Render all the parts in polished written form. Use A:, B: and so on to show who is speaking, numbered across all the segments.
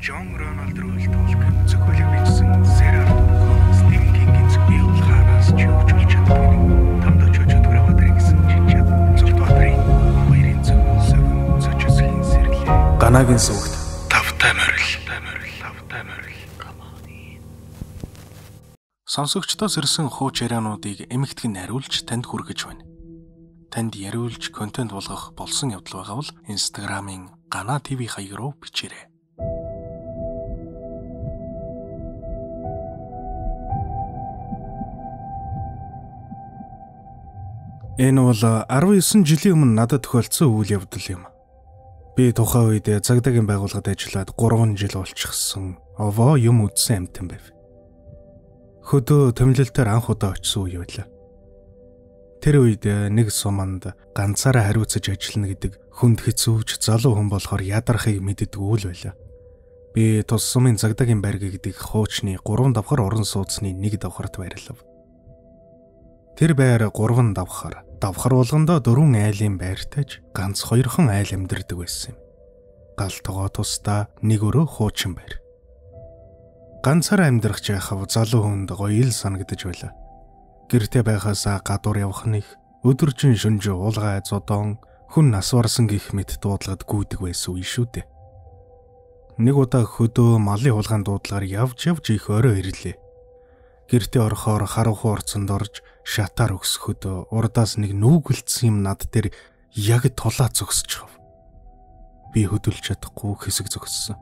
A: John Ronald Reuel-Tolkien зохиолыг бичсэн Sarah Stephen King-ийн зохиол хараас ч юу ч болж чаддаггүй. Тамд очиж өдгөрөө өдрийг гэсэн чичээд зөвхөн өдрийн хоёрын зөв зочисхийн сэрлээ.
B: Ганагийн сүгт
A: тавтай морил.
B: Сонсогчдоос ирсэн хууч яриануудыг эмэгтгэн хариулж танд хүргэж байна. Танд яриулж контент болгох болсон явдал байгаа бол Instagram-ын Гана TV хаяг руу бичээрэй. Энэ бол 19 жилийн өмнө надад тохиолдсон үйл явдал юм. Би тухайн үед цагдаагийн байгууллагад ажиллаад 3 жил болчихсон. Овоо юм үдсэн амтан байв. Хөдөө томилолтоор анх удаа очсон үе байлаа. Тэр үед нэг суманд ганцаараа хариуцаж ажиллана гэдэг хүнд хэцүүж залуу хүн болохоор ядарахыг мэддэггүй л байлаа. Би тус сумын цагдаагийн байрга гэдэг хуучны 3 давхар орон сууцны нэг давхарт байрлав. Тэр байр 3 давхар болгондоо 4 айлын байртайж ганц 2хан айл амьдардаг байсан юм. Гал тогоо тусдаа нэг өрөө хуучин байр. Ганцаараа амьдрах жаахав залуу хүнд гоё ил санагдаж байлаа. Гэртээ байхаасаа гадуур явах нэг өдөржин шөнж уулгай зодон хүн нас барсан гих мэт дуудлагад гүйдэг байсан үе шүү дээ. Нэг удаа хөдөө малын хулгайн дуудлагаар явж их орой ирлээ. Гэртээ орохоор харуу орцонд орж шатаар өксөхөд урдаас нэг нүүгэлцсэн юм над дээр яг тулаа зогсчихв. Би хөдөлж чадахгүй хэсэг зогссон.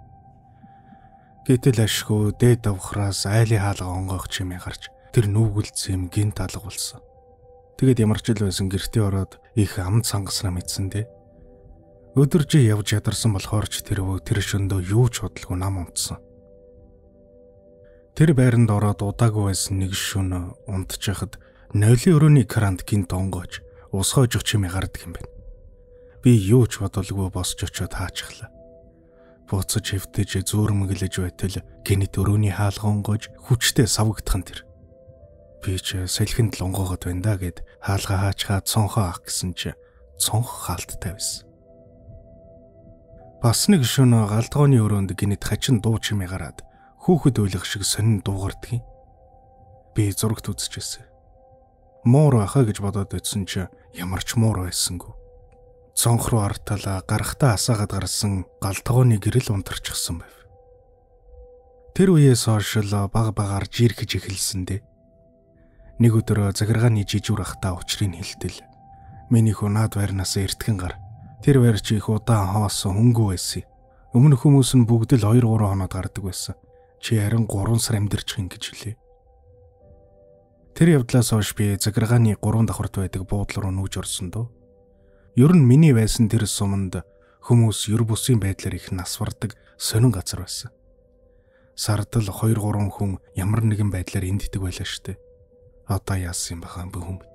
B: Гэтэл ашгүй дээд давхраас айлын хаалга онгойх чимээ гарч тэр нүүгэлцсэн юм гинт алга болсон. Тэгэд ямар ч л байсан гэртээ ороод их ам цангаснаа мэдсэндээ. Өдөржи явж ядарсан болохоор ч тэр шөндөө юу ч бодлого нам унтсан. Тэр байранд ороод удаагүй байсан нэг шөнө унтчихад нойлын өрөөний крант гинт онгойж ус хоожох чимээ гардаг юм байна. Би юу ч бодолгүй босч очиод хаачихлаа. Буцаж хөвтөж зүүрмэглэж байтал гинэт өрөөний хаалга онгойж хүчтэй савгдах нь тэр. Би ч салхинд л онгоогод байна да гэд хаалга хаачгаа цонхоо ах гэсэн чи цонх хаалттай байсан. Бас нэг шөнө галдгооны өрөөнд гинэт хачин дуу чимээ гараад хүүхэд уйлах шиг сонин дуугардаг юм. Би зурагт үзчихсэн. Муур ахаа гэж бодоод өтсөн чи ямар ч муур байсангүй. Цонх руу арталаа гарахтаа асаагаад гарсан галтгооны гэрэл унтарчихсан байв. Тэр үеэс хойш л баг жирхэж эхэлсэн дээ. Нэг өдөр захиргааны жижүүр ахтаа учрыг хэлтэл. Миний хүү наад байрнаас эртгэн гар. Тэр байр чи их удаан хоосон хөнгөө байсан. Өмнөх хүмүүс нь бүгд л 2-3 хоноод гардаг байсан. Чи харин 3 сар амьдэрчих юм гэж хэлээ. Тэр явдлаас хойш би захиргааны 3 давхарт байдаг буудлын руу нүүж орсон доо. Ер нь миний байсан тэр суманд хүмүүс ер бусын байдлаар их нас бардаг сонин газар байсан. Сардал 2-3 хүн ямар нэгэн байдлаар энддэг байлаа штэ. Одоо яасан юм бахан би хүн мэд.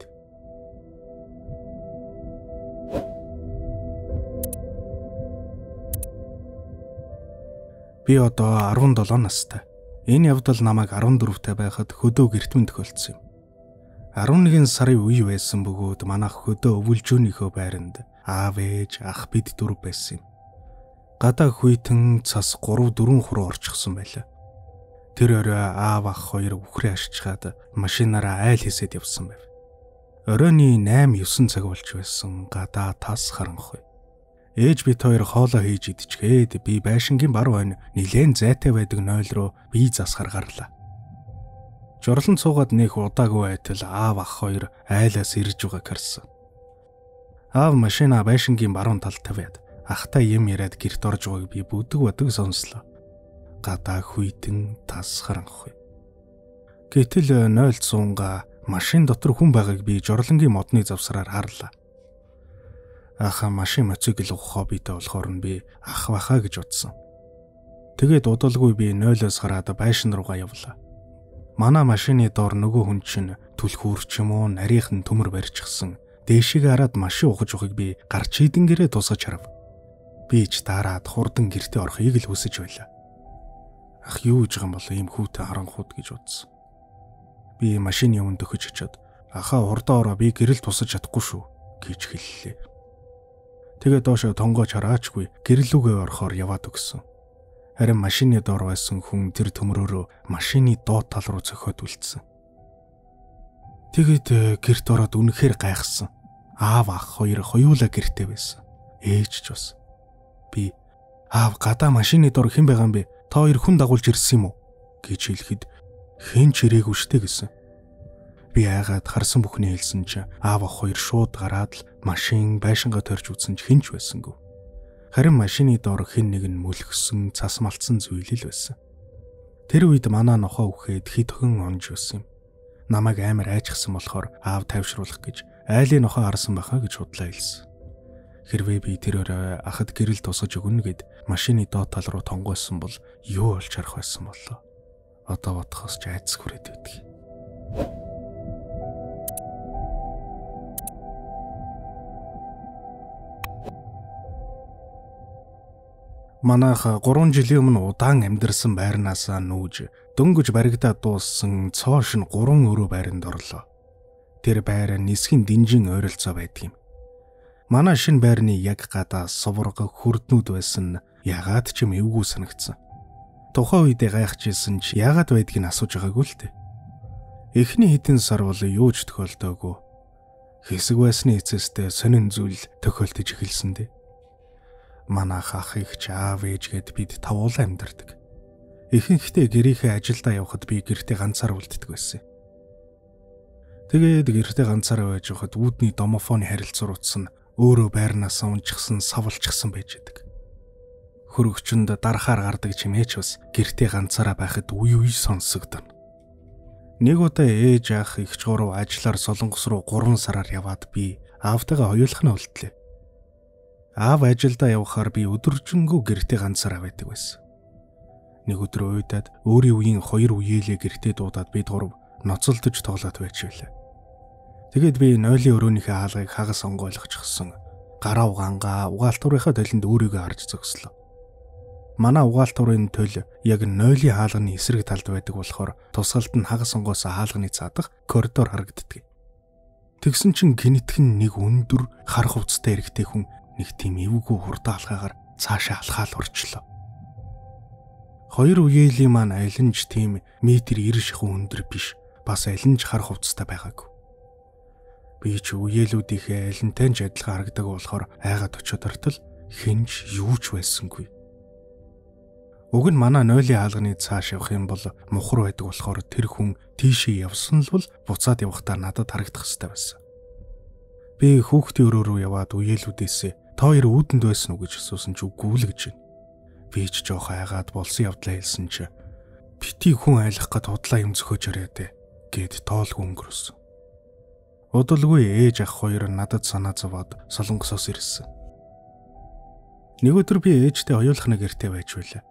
B: Би одоо 17 настай. Энэ явдал намайг 14-тэй байхад хөдөө гэртмэн тохиолдсон юм. 11 сарын үе байсан бөгөөд манайх хөдөө өвөлжөөнийхөө байранд аав ээж ах бид 4 байсан юм. Гадаа хүйтэн цас 3-4 хуруу орчихсон байлаа. Тэр орой аав ах 2 үхрээ ашичгаад машинаараа айл хийсэд явсан байв. Оройны 8-9 цаг болж байсан. Гадаа тас харанхуй. Ээж бит 2 хоолоо хийж идчихээд би байшингийн бар хойно нилээн зайтай байдаг нойл руу бие засахаар гарлаа. Жорлон цуугаад нэх удаагүй байтал аав ах 2 айлаас ирж байгааг харсан. Аав машина байшингийн баруун талд тавиад ахтай юм яриад гэрт орж байгааг би бүдэг сонслоо. Гадаа хүйтэн тас харанхуй. Гэтэл нойл цуунга машин дотор хүн байгааг би жорлонгийн модны завсраар харлаа. Аха машин моциг л хоббитэй болохоор нь би ах бахаа гэж утсан. Тэгээд удалгүй би нойлоос гараад байшин руугаа явлаа. Манай машины доор нөгөө хүн чинь түлхүүрч юм уу нарийнхан төмөр барьчихсан. Дээшийг хараад машин ухаж ухыг би гарч идэн гэрээ тусгаж харав. Би ч дараад хурдан гэртээ орохыг л хүсэж байлаа. Ах юу гэж юм бол ийм хүүтэй харанхууд гэж утсан. Би машины өмнө дөхөж очиод ахаа хурдаа ороо би гэрэл тусаж чадахгүй шүү гэж хэллээ. Тэгээд доошо тонгооч хараачгүй гэрэлүүгээ орохоор яваад өгсөн. Харин машины доор байсан хүн тэр төмрөөрөө машины доод тал руу зөхиод үлдсэн. Тэгэд гэрт ороод үнэхээр гайхсан. Аав ах хоёр хоёулаа гэртээ байсан. Ээж ч бас. Би аав гадаа машины доор хэн байгаа юм бэ? Та хоёр хүн дагуулж ирсэн юм уу? Гэж хэлэхэд хэн ч ирээгүй штэ гэсэн. Би айгаад харсан бүхний хэлсэн чинь аав ах хоёр шууд гараад л машин байшингаа төрж үзсэн ч хэн ч байсангүй. Харин машины доор хэн нэг нь мөлгсөн, цас малцсан зүйл л байсан. Тэр үед манай нохоо үхээд хит хөн онж байсан юм. Намайг амар айчсан болохоор аав тавьшруулах гэж айлын нохоо харсан байхаа гэж худлаа хэлсэн. Хэрвээ би тэрээр ахад гэрэл тусгаж өгнө гэд машины доод тал руу тонгойсон бол юу болж харах байсан болоо. Одоо бодохоос ч айц хүрээд байдаг. Манайх 3 жилийн өмнө удаан амьдарсан байрнаасаа нүүж дөнгөж баригдаад дууссан цоош нь 3 өрөө байранд орлоо. Тэр байр нисхийн динжин ойролцоо байдаг юм. Манай шинэ байрны яг гадаа сувраг хүрднүүд байсан ягаад ч юм эвгүй санагдсан. Тухайн үед гайхажсэн ч ягаад байдгийг нь асууж байгаагүй л дээ. Эхний хэдэн сар бол юу ч тохиолдоогүй. Хэсэг байсны эцэстээ сонин зүйл тохиолдож эхэлсэн дээ. Манайх ах их аав ээж гэд бид тавуулаа амьдардаг. Ихэнхдээ гэрийнхээ ажилдаа явхад би гэртээ ганцаар үлддэг байсан. Тэгээд гэртээ ганцаараа байж байхад үүдний домофоны харилцууц нь өөрөө байрнаас унжчихсан, савлчихсан байж байдаг. Хөрөгчөнд дарахаар гардаг чимээч бас гэртээ ганцаараа байхад үе сонсогдоно. Нэг удаа ээж ах их чуруу ажиллаар Солонгос руу 3 сараар яваад би аавтайгаа хоёулах нь үлдлээ. Аав ажилдаа явхаар би өдөржингөө гэртээ ганцаараа байдаг байсан. Нэг өдөр уйдаад өөрийн үеийн 2 үеэлээ гэртээ дуудаад бид гурав ноцолдож тоглоод байж байлаа. Тэгээд би нойлын өрөөнийхөө хаалгыг хагас онгойлгочихсон. Гараа угаангаа угаалтурынхаа толинд өөрийгөө харж зогслоо. Манай угаалтурын төл яг нойлын хаалганы эсрэг талд байдаг болохоор тусгалд нь хагас онгоосоо хаалганы цаадах коридор харагддаг. Тэгсэн чинь гинэтхэн нэг өндөр хар хувцастай эрэгтэй хүн нэг тийм эвгүй хурдан алхаагаар цаашаа алхаал орчлоо. 2 үеэлийн маань айланж тийм метр 90 шихүү өндөр биш, бас айланж хар хувцастай байгаагүй. Би ч үеэлүүдийнхээ айлантай ч адилхан харагдаг болохоор айгаад очиод ортол хинж юу ч байсангүй. Уг нь манай нойлын хаалганы цааш явах юм бол мухар байдаг болохоор тэр хүн тийшээ явсан л бол буцаад явахдаа надад харагдах хэрэгтэй байсан. Би хүүхдийн өрөө рүү яваад үеэлүүдээс та хоёр үүдэнд байсан уу гэж асуусан ч үгүй л гэж байна. Би ч жоох айгаад болсон явдлаа хэлсэн чи бити хүн айлах гээд худлаа юм зөхөж өрөөдэй гэд тоолгүй өнгөрөөсөн. Удалгүй ээж ах хоёр надад санаа зовоод Солонгосоос ирсэн. Нэг өдөр би ээжтэй хоёулахна гэртээ байж байлаа.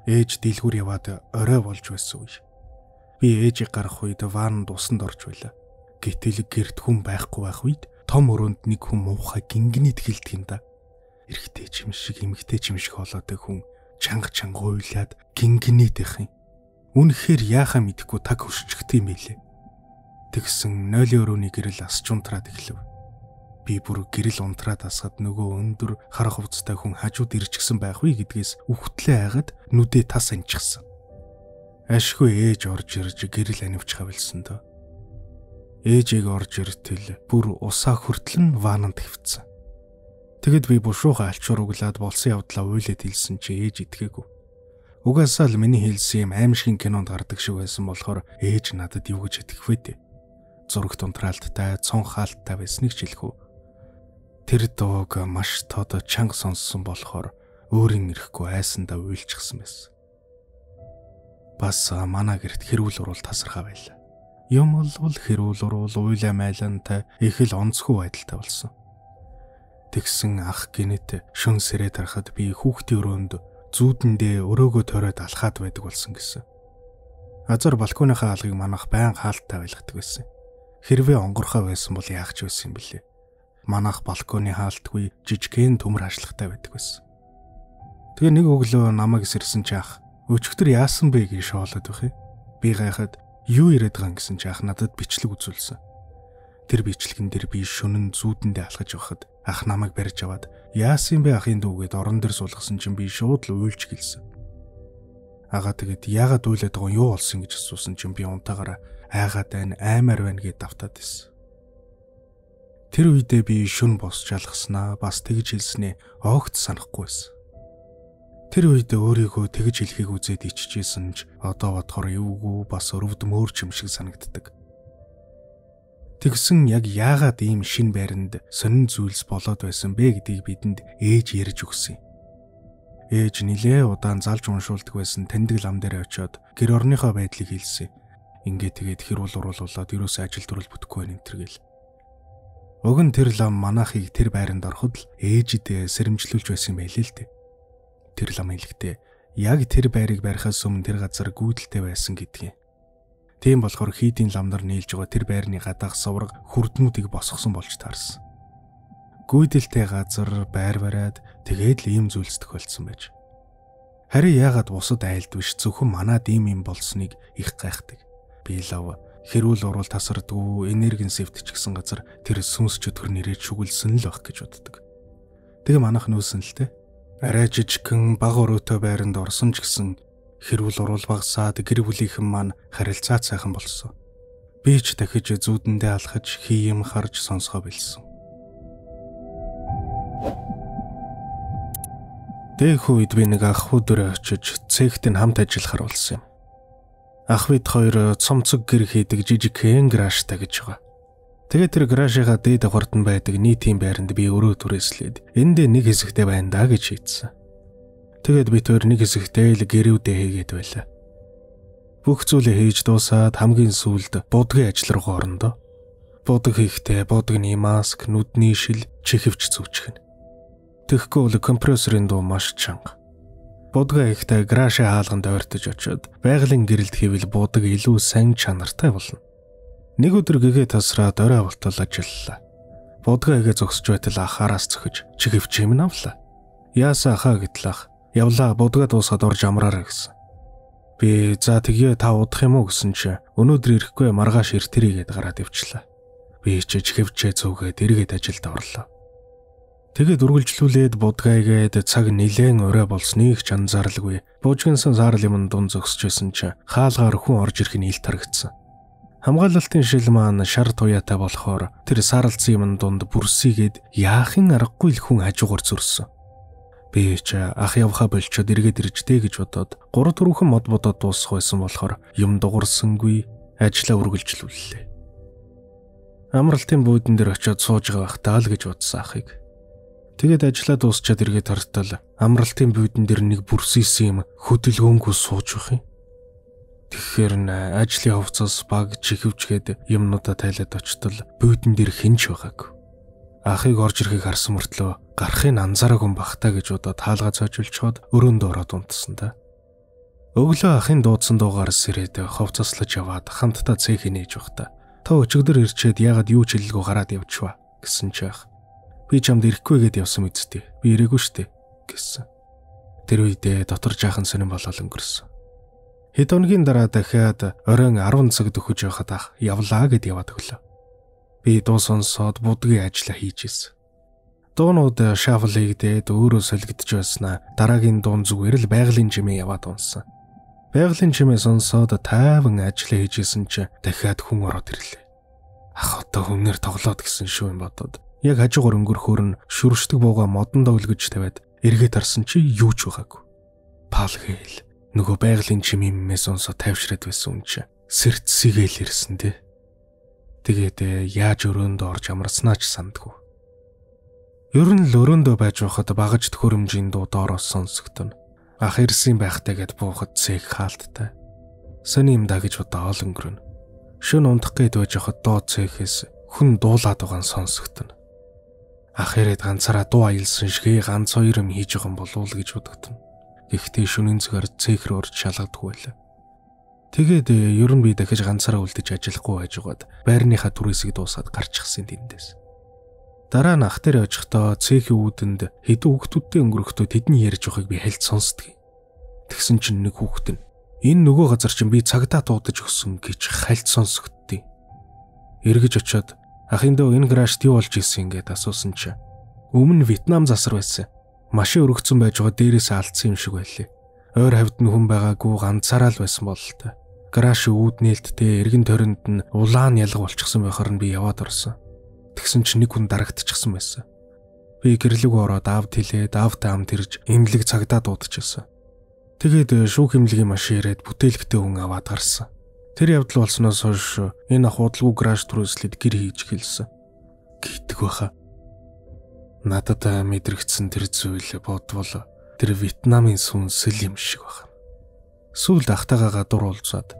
B: Ээж дийлгүр яваад орой болж байсан үе. Би ээжийг гарах үед ваанд усанд орж байлаа. Гэтэл гэрт хүн байхгүй байх үед том өрөөнд нэг хүн муухай гингэнийд хэлдэг юм да. Эрэгтэй чим шиг эмэгтэй чим шиг хоолойтой хүн чанга уйлаад гингэнийд их юм. Үнэхээр яахаа мэдэхгүй таг хөшчихт юм билээ. Тэгсэн нойлын өрөөний гэрэл асч унтраад эхлэв. Би бүр гэрэл унтраад асгаад нөгөө өндөр хар хувцастай хүн хажууд ирчихсэн байх вэ гэдгээс үхтлээ айгаад нүдээ тас анчихсан. Ашгүй ээж орж ирж гэрэл анивч хавилсан доо. Ээжийг орж иртэл бүр усаа хүртэл нь ваананд хөвцсөн. Тэгэд би бушуухан алчуур углаад болсон явдлаа уйлээд хэлсэн чи ээж итгээгүй. Угаасаа л миний хэлсэн юм аимшигын кинонд гардаг шиг байсан болохоор ээж надад юу гэж итгэх вэ дээ. Зурагт унтраалттай, цон хаалттай байсныг ч хэлэхүү. Тэр дууг маш тод чанга сонссон болохоор өөрийн ирэхгүй айсандаа уйлчихсан байсан. Бас манай гэрт хэрүүл уруул тасархаа байлаа. Юм бол хэрүүл уруул уйлаа майлантай их л онцгүй байдалтай болсон. Тэгсэн ах гинэт шөн сэрээ тарахад би хүүхдийн өрөөнд зүүдэндээ өрөөгөө тойроод алхаад байдаг болсон гэсэн. Азар балконыхаа хаалгыг манах байн хаалттай байлгадаг байсан. Хэрвээ онгорхоо байсан бол яах ч байсан юм бэлээ. Манах балконы хаалтгүй жижигхэн төмөр хаашлагтай байдаг байсан. Тэгээ нэг өглөө намайг сэрсэн чи ах өчигдөр яасан бэ гэж шоолоод байх юм. Би гайхаад юу яриад байгаа гэсэн чи ах надад бичлэг үзүүлсэн. Тэр бичлэгэн дээр би шөнөн зүүдэндээ алхаж явахад ах намайг барьж аваад яасан бэ ахын дүүгээд орон дээр суулгасан чинь би шууд л уйлж гэлсэн. Агаа тэгээд яагаад үйлээд байгаа юу болсон гэж асуусан чинь би унтаагаараа айгаад аймаар байна гэд давтаад байсан. Тэр үедээ би шүн босч алгаснаа бас тэгж хэлснээ огт санахгүй байсан. Тэр үед өөрийгөө тэгж хэлхийг үзээд иччихсэн ч одоо бодохоор эвгүй бас өрөвдмөр юм шиг санагддаг. Тэгсэн яг яагаад ийм шин байранд сонин зүйлс болоод байсан бэ гэдгийг бидэнд ээж ярьж өгсөн. Ээж нилээ удаан залж уншуулдаг байсан таньдаг лам дээр очиод гэр орныхоо байдлыг хэлсэн. Ингээд тэгээд хэрүүл уруулуулаад ерөөсөө ажил төрөл бүтэхгүй байх нэмтэргээл. Уг нь тэр лам манахыг тэр байранд ороход л ээжид сэрэмжлүүлж байсан байлээ л дээ. Тэр лам хэлэхдээ яг тэр байрыг барихаас өмнө тэр газар гүйдэлтэй байсан гэдгийг. Тийм болохоор хийдийн ламдар нийлж байгаа тэр байрны гадаах сувраг хүрднүүдийг босгосон болж таарсан. Гүйдэлтэй газар байр бариад тэгээд л ийм зүйлс тохиолдсон байж. Харин яагаад бусад айлд биш зөвхөн манад ийм юм болсныг их гайхдаг. Би лав хэрүүл урал тасардгүй энергийн сэвтч гэсэн газар тэр сүнс чөтгөр нэрээ шүглсэн л байх гэж боддог. Тэгээ манайх нүүсэн л те. Арай жижигхэн баг өрөөтэй байранд орсон ч гэсэн хэрүүл урал багсаад гэр бүлийнхэн маань харилцаа сайхан болсон. Би ч дахиж зүүдэндээ алхаж хийм харж сонсгоо билсэн. Дэх үед би нэг ах өдөр очиж цэгт нь хамт ажиллахаар болсон юм. Ах бид хоёр цомцог гэр хийдэг жижигхэн гаражтай гэж байгаа. Тэгээд тэр гаражийнхаа дээд хурдан байдаг нийтийн байранд би өрөө түрээслээд эндээ нэг хэсэгтэй байна даа гэж шийдсэн. Тэгээд бид хоёр нэг хэсэгтэй л гэрүүдээ хийгээд байлаа. Бүх зүйлээ хийж дуусаад хамгийн сүүлд будгийн ажил руу орондоо. Будаг хийхдээ будагны маск, нүдний шил, чихвч зүүчихнэ. Тэгэхгүй бол компрессорын дуу маш чанга. Будгаа ихтэй гаражийн хаалганд ойртож очиод байгалийн гэрэлд хийвэл будаг илүү сайн чанартай болно. Нэг өдөр гэгээ тасраад орой болтол ажиллалаа. Будгаа игээ зогсож байтал ахаараас цохиж чихвч юм авлаа. Яасаа хаа гэтлах явлаа будгаа дуусаад орж амраарай гэсэн. Би за тгийе та удах юм уу гэсэн чи өнөөдөр ирэхгүй маргааш иртэрийгээд гараад ивчлээ. Би чихвчээ зөөгээд эргээд ажилд орлоо. Тэгээд үргэлжлүүлээд будгаагээд цаг нилээн орой болсныг ч анзааралгүй. Буужгинсан саарл юм дунд зогсож байсан чи хаалгаар хүн орж ирэх нь илт харагдсан. Хамгаалалтын шил маань шар туяатай болохоор тэр саарлцсан юм дунд бүрсийгээд яахын аргагүй л хүн хажуугаар зөрсөн. Би ч ах явхаа болчоод эргээд иржтэй гэж бодоод 3-4 мод бодоод дуусах байсан болохоор юм дуурсангүй ажлаа үргэлжлүүллээ. Амралтын буудан дээр очиод сууж байгаа байхдаа л гэж бодсон ахыг. Тэгээд ажлаа дуусчаад эргээд хартал амралтын буудан дээр нэг бүрсийсэн юм хөдөлгөөнгүй сууж байх юм. Тэгэхээр ажлын хувцас баг чихвчгээд юмнуудаа тайлаад очтол буудан дээр хинч байгаагүй. Ахыг орж ирэхийг харсан мөртлөө гарахыг анзаараагүй бахтаа гэж бодоод хаалгаа цоожулчоод өрөөндөө ороод унтсан та. Өглөө ахын дуудсан дуугаар сэрээд хувцаслаж яваад хамтдаа цэхийг нээж байхдаа та өчигдөр ирчээд ягаад юу ч хэллгүй гараад явчихва гэсэн чи ах. Би чамд ирэхгүй гэд явсан үсттэй. Би ирээгүй штэ гэсэн. Тэр үедээ дотор жаахан сонирн болол өнгөрсөн. Хэд өдрийн дараа дахиад оройн 10 цаг дөхөж явахад ах явлаа гэд яваад өглөө. Би дуу сонсоод будгийн ажлаа хийж ирсэн. Дуунууд шафлэгдээд өөрөө солигдож байснаа дараагийн дуун зүгээр л байгалийн жимээ яваад унсан. Байгалийн жимээ сонсоод тайван ажлаа хийжсэн чи дахиад хүн ороод ирлээ. Ах одоо хүнээр тоглоод гисэн шүү юм бодоод яг хажуугаар өнгөрөхөөр нь шүршдэг бууга модон довлгож тавиад эргээд харсан чи юу ч байгаагүй. Пал гээл нөгөө байгалийн жимээс сонсоо тайвшраад байсан юм чи сэрцсигээл ирсэн те. Тэгээд яаж өрөөндөө орж амарснаа ч сандгүй. Ер нь л өрөөндөө байж байхад багаж төхөөрөмжийн дуу доороос сонсогдно. Ах ирсэн байхтай гэд буухад цэг хаалттай. Сони юм да гэж бодоо өнгөрнө. Шөнө унтах гээд байж байхад доо цэхээс хүн дуулаад байгаа нь сонсогдно. Ах ирээд ганцаараа дуу аялсан шигээ ганц хоёр юм хийж байгаа юм болов уу гэж бодогдно. Гэхдээ шөнийн цагаар цээх рүү орж шалгадаггүй байлаа. Тэгээд ер нь би дахиж ганцаараа үлдэж ажиллахгүй байжгаад байрныхаа түрээсийг дуусаад гарчихсан тэндээс. Дараа нь ах дээр очихдоо цэхийн үүдэнд хэдэн хүүхдүүдтэй өнгөрөхдөө тэдний ярьж байгааг би хальт сонсдог. Тэгсэн чинь нэг хүүхэд нь энэ нөгөө газар чинь би цагдаа дуудаж өгсөн гэж хальт сонсогддیں۔ Эргэж очиод ахын дөө энэ гаражт юу болж исэн гэдээ асуусан чинь өмнө Вьетнам засар байсан. Машин өргөцсөн байж байгаа дээрээс алдсан юм шиг байлээ. Ойр хавьд нь хүн байгаагүй ганцаараа л байсан бололтой. Гараж үүд нээлттэй эргэн тойронд нь улаан ялга болчихсон байхаар нь би яваад орсон. Тэгсэн чинь нэг хүн дарагдчихсан байсан. Би гэрлэг ороод аавд хэлээд аавтай хамт ирж имлэг цагдаа дуудчихсан. Тэгээд шүүх имлэгийн машин ирээд бүтээлгтэй хүн аваад гарсан. Тэр явдал болсноос хойш энэ ах удалгүй гараж түрээслээд гэр хийж хэлсэн. Гítдэг байхаа. Надад мэдрэгдсэн тэр зүйл бодвол тэр Вьетнамын сүнсэл юм шиг байна. Сүүлд ахтайгаа гадуур уулзаад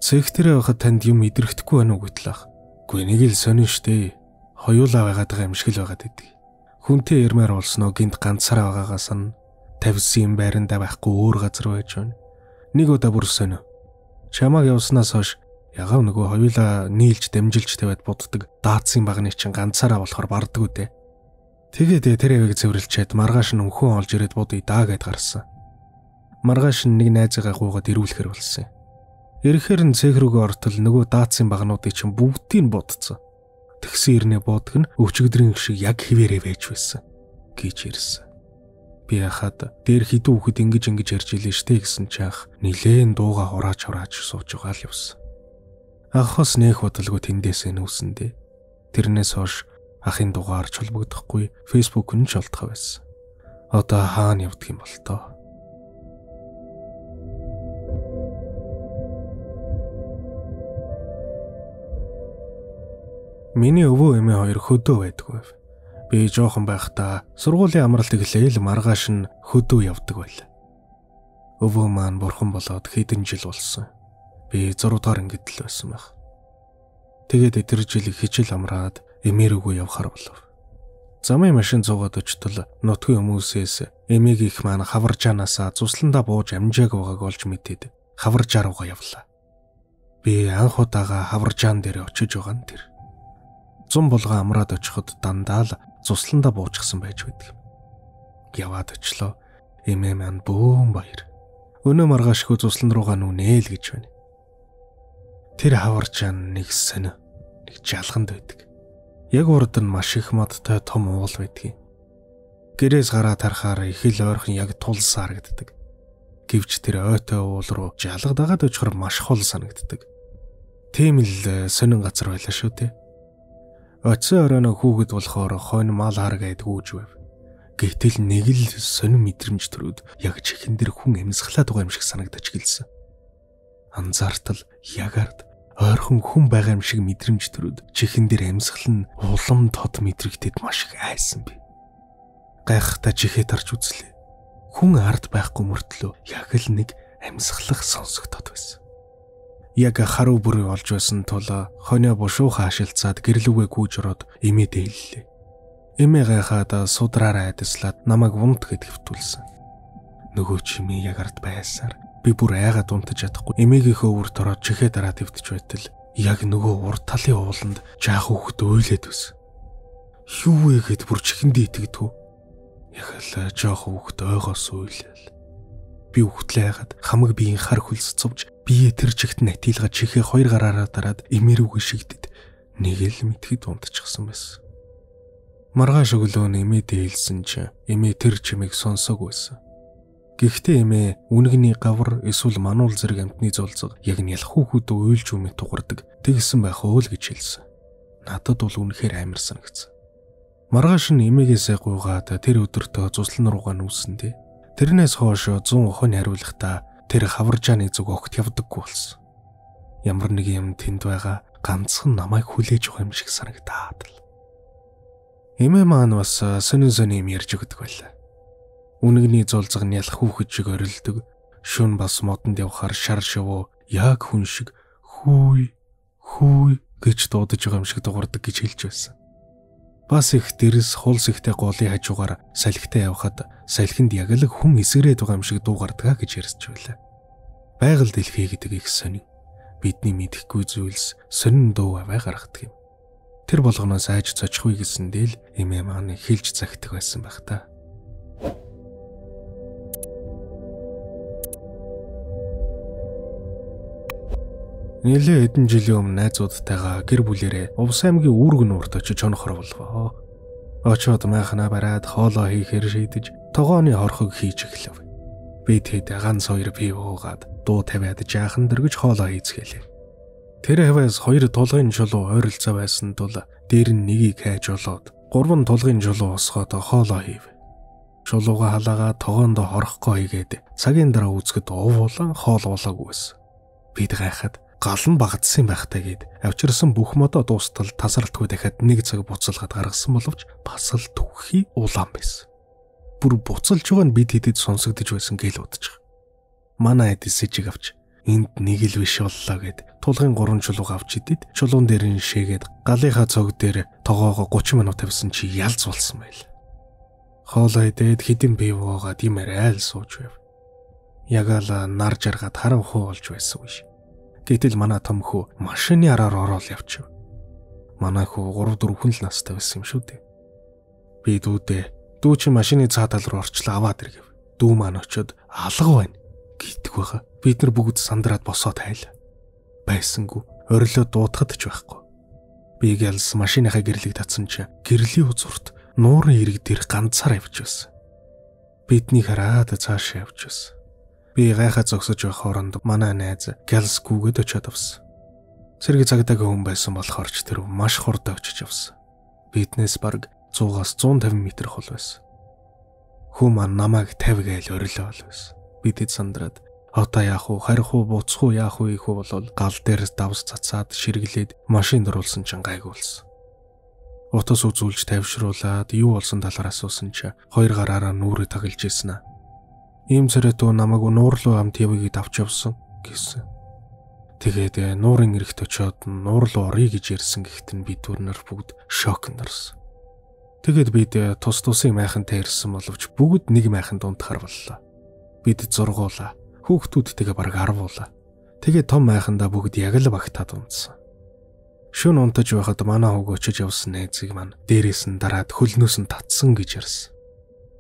B: цэгтэрээ байхад танд юм идэрхэхгүй байна уу гэтэл ах. Гүй нэг л сонин штэ. Хоёулаа байгаад байгаа юм шиг л байгаад идэг. Хүнтэй ярмаар болсноо гинт ганцаараа байгаагаас нь тавьсан юм байрандаа байхгүй өөр газар байж байна. Нэг удаа бүр сонио. Чамааг явснаас хойш ягаав нөгөө хоёулаа нийлж дамжилж тавиад буддаг даацын багны чинь ганцаараа болохоор бардггүй дээ. Тэгээд тэр явыг цэвэрлчээд маргааш нь өхөн олж ирээд будъя даа гэд гарсан. Маргааш нь нэг найзыгаа гуугаад ирүүлэхэр болсон. Ирэхээр нь цэг рүүгээ ортол нөгөө даацын багнуудыг чинь бүгдийг нь будцсан. Тэгсэн ирнэ буудаг нь өчигдрийн шиг яг хിവэрэ байж байсан гэж ирсэн. Би яхад дээр хідүү хүүхэд ингэж ярьж илээ штэ гэсэн чаах нилээн дууга хурааж сууж байгаа л явсан. Анхаас нэх бодолгүй тэндээсээ нүүсэндээ. Тэрнээс хойш ахын дугаарч холбогдохгүй Facebook нь ч олдох байсан. Одоо хаана явдаг юм бол тоо. Миний өвөө эмээ хоёр хөдөө байдгүй. Би жоохон байхдаа сургуулийн амралт иглээл маргааш нь хөдөө явдаг байл. Өвөө маань бурхан болоод хэдэн жил болсон. Би 6 дугаар ангид л байсан байх. Тэгээд тэр жил хичээл амраад эмээ рүүгээ явхаар болов. Замын машин зуугаад очтол нутгийн хүмүүсээс эмээг их маань хаваржаанаасаа цусландаа бууж амжааг байгааг олж мэдээд хаваржаа руугаа явлаа. Би анх удаага хаваржаан дээр очиж байгаа нь тэр. 100 булгаа амраад очиход дандаа л цусландаа буужчихсан байж байдаг. Яваад очлоо. Эмээ маань бөөн баяр. Өнөө маргаашгүй цусланд руугаа нүнэ л гэж байна. Тэр хаваржаан нэг сонио, нэг жалганд байдаг. Яг урд нь маш их модтой том уул байдаг. Гэрээс гараад харахаар их л ойрхон яг тулс харагддаг. Гэвч тэр ойтой уул руу жалга дагаад очихор маш хол санагддаг. Тийм л сонин газар байлаа шүү дээ. Оцсон оройно хүүхэд болохоор хойно мал харгээд гүүж байв. Гэтэл нэг л сонин мэдрэмж төрөөд яг чихэн дээр хүн амьсгалаад байгаа юм шиг санагдаж гэлсэн. Анзаартал ягард ойрхон хүн байгаа юм шиг мэдрэмж төрөөд чихэн дээр амьсгал нь улам тод мэдрэгдээд маш их айсан би. Гайхахтаа чихээ тарж үзлээ. Хүн ард байхгүй мөртлөө яг л нэг амьсгалах сонсогдоод байсан. Яг харуу бүрий олж байсан тул хоньо бушуухан ашилцаад гэрлүүгээ гүйж ороод эмээ дээллээ. Эмээ гайхаад судраараа айдаслаад намайг унд гэд хэвтүүлсэн. Нөгөө чимээ яг ард байсаар би бүр айгаад унтаж чадахгүй эмээгийнхөө үрд ороод чихээ дараад хэвтэж байтал яг нөгөө урд талын ууланд жаах хүүхэд өйлээд байсан. Юу вэ гэд бүр чихэндээ итгэдэггүй. Яг л жоох хүүхэд ойгоос өйлөөл. Би хүүхдлээ айгаад хамаг биеийн хар хөлс цувж бие тэр чигт натилга чихээ хоёр гараараа дараад эмээрүүг шигдэд нэг л мэдхэд унтчихсан байсан. Маргааш өглөө эмээ дээлсэн чи эмээ тэр чимээг сонсоогүйсэн. Гэхдээ эмээ үнэгний гавар эсвэл мануул зэрэг амтны зулцэг яг нялх хүүхэд уйлж өмөө тугардаг тэгсэн байх өөл гэж хэлсэн. Надад бол үнэхээр амар санагдсан. Маргааш нь эмээгээс гуйгаад тэр өдөртөө цуслан руугаа нүүсэндээ. Тэрнээс хойш 100 хонь хариулахдаа тэр хаваржааны зүг огт явдаггүй болсон. Ямар нэг юм тэнд байгаа ганцхан намайг хүлээж байгаа юм шиг санагдаад л. Эмээ маань бас сонин юм ярьж өгдөг байлаа. Үнэгний зулцэг нь ялах хүүхэд шиг орилдог. Шүн бас модонд явхаар шар шувуу яг хүн шиг хүй гэж дуудаж байгаа юм шиг дуурдаг гэж хэлж байсан. Бас их дэрэс хулс ихтэй голын хажуугаар салхитай явхад салхинд яг л хүн эсгэрээд байгаа юм шиг дуугардгаа гэж ярьж байлаа. Байгаль дэлхий гэдэг их сонин. Бидний мэдэхгүй зүйлс сонин дуу аваа гаргадаг юм. Тэр болгоноос айж цочихгүй гэсэндээ л эмээ маань хэлж загтдаг байсан байх та. Нэлээ хэдэн жилийн өмнө найзуудтайгаа гэр бүлэрээ Увс аймгийн үүрэг нуурт очиж хонохор болвоо. Очоод майхнаа бараад хоолоо хийхээр шийдэж тогооны хорхог хийж эхлэв. Би тэд ганц хоёр пив уугаад дуу тавиад жаахан дэргэж хоолоо хийцгээлээ. Тэр хаваас 2 тулгын чулуу ойролцоо байсан тул дээр нь нэгийг хайж олоод 3 тулгын чулуу усгоод хоолоо хийв. Чулууга халаагаа тогоонд хорохгүй хийгээд цагийн дараа үзэхэд уувуулан хоол болоогүйсэн. Бид гайхаад гал нь багадсан байхтай гээд авчирсан бүх модоо дуустал тасралтгүй дахиад 1 цаг буцалгаад гаргасан боловч бас л түүхий улаан байсан. Бүр буцалж байгаа нь бид хэдэд сонсогдож байсан гээл бодчих. Манай эд сэжиг авч энд нэг л биш боллоо гэд тулгын 3 чулууг авч идэд чулуун дээр нь шээгээд галынхаа цог дээр тогоогоо 30 минут тавьсан чи ялз болсон байл. Хоолоо идээд хэдэн пив уугаад юм айл сууж байв. Ягаала нар жаргаад харанхуй болж байсан үе. Гэтэл манай том хүү машины араар ороод явчихв. Манай хүү 3-4 хүн л настай байсан юм шүү дээ. Би дүү чи машины цаатал руу орчлоо аваад иргэв. Дүү маань очиод алга байна гэдэг байгаа. Бид нар бүгд сандраад босоод хайлаа. Байсангүй орилоо дуутахад ч байхгүй. Би гэлс машиныхаа гэрлийг татсан чи гэрлийн үзүүрт нуурын ирэг дээр ганцаар явж байсан. Бидний хараад цааш явж байсан. Би гайхаа зогсож байх хооронд манай найз гэлс гүгээд очиод авсан. Сэрэг цагдаагийн хүн байсан болохоор ч тэр маш хурдан очиж авсан. Биднээс бараг 100-аас 150 м хол байсан. Хүн маань намайг 50 гээл орилоо байсан. Бидэд сандраад одоо яах вэ? Харих уу, буцах уу, яах вэ их бол гал дээр давс цацаад ширгэлээд машинд оруулсан чинь гайгуулсан. Утас үзүүлж тавьшруулаад юу болсон талаар асуусан чи 2 гараараа нүрээ таглаж ирсэн аа. Ийм царайт намайг нуур руу хамт явъя авч явсан гэсэн. Тэгээд нуурын эрэхт очиод нуур руу оръё гэж ярьсан гэхэд нь бид түрнэр бүгд шокнд орсон. Тэгээд бид тус-тусын майхантай ирсэн боловч бүгд нэг майханд унтахар боллоо. Бид зургуулаа. Хүүхдүүдтэйгээ бараг арвуулаа. Тэгээд том майхандаа бүгд яг л багтаад унтсан. Шөнө унтаж байхад манай хүүг очиж явсан найзыг маань дээрээс нь дараад хөлнөөс нь татсан гэж ярьсан.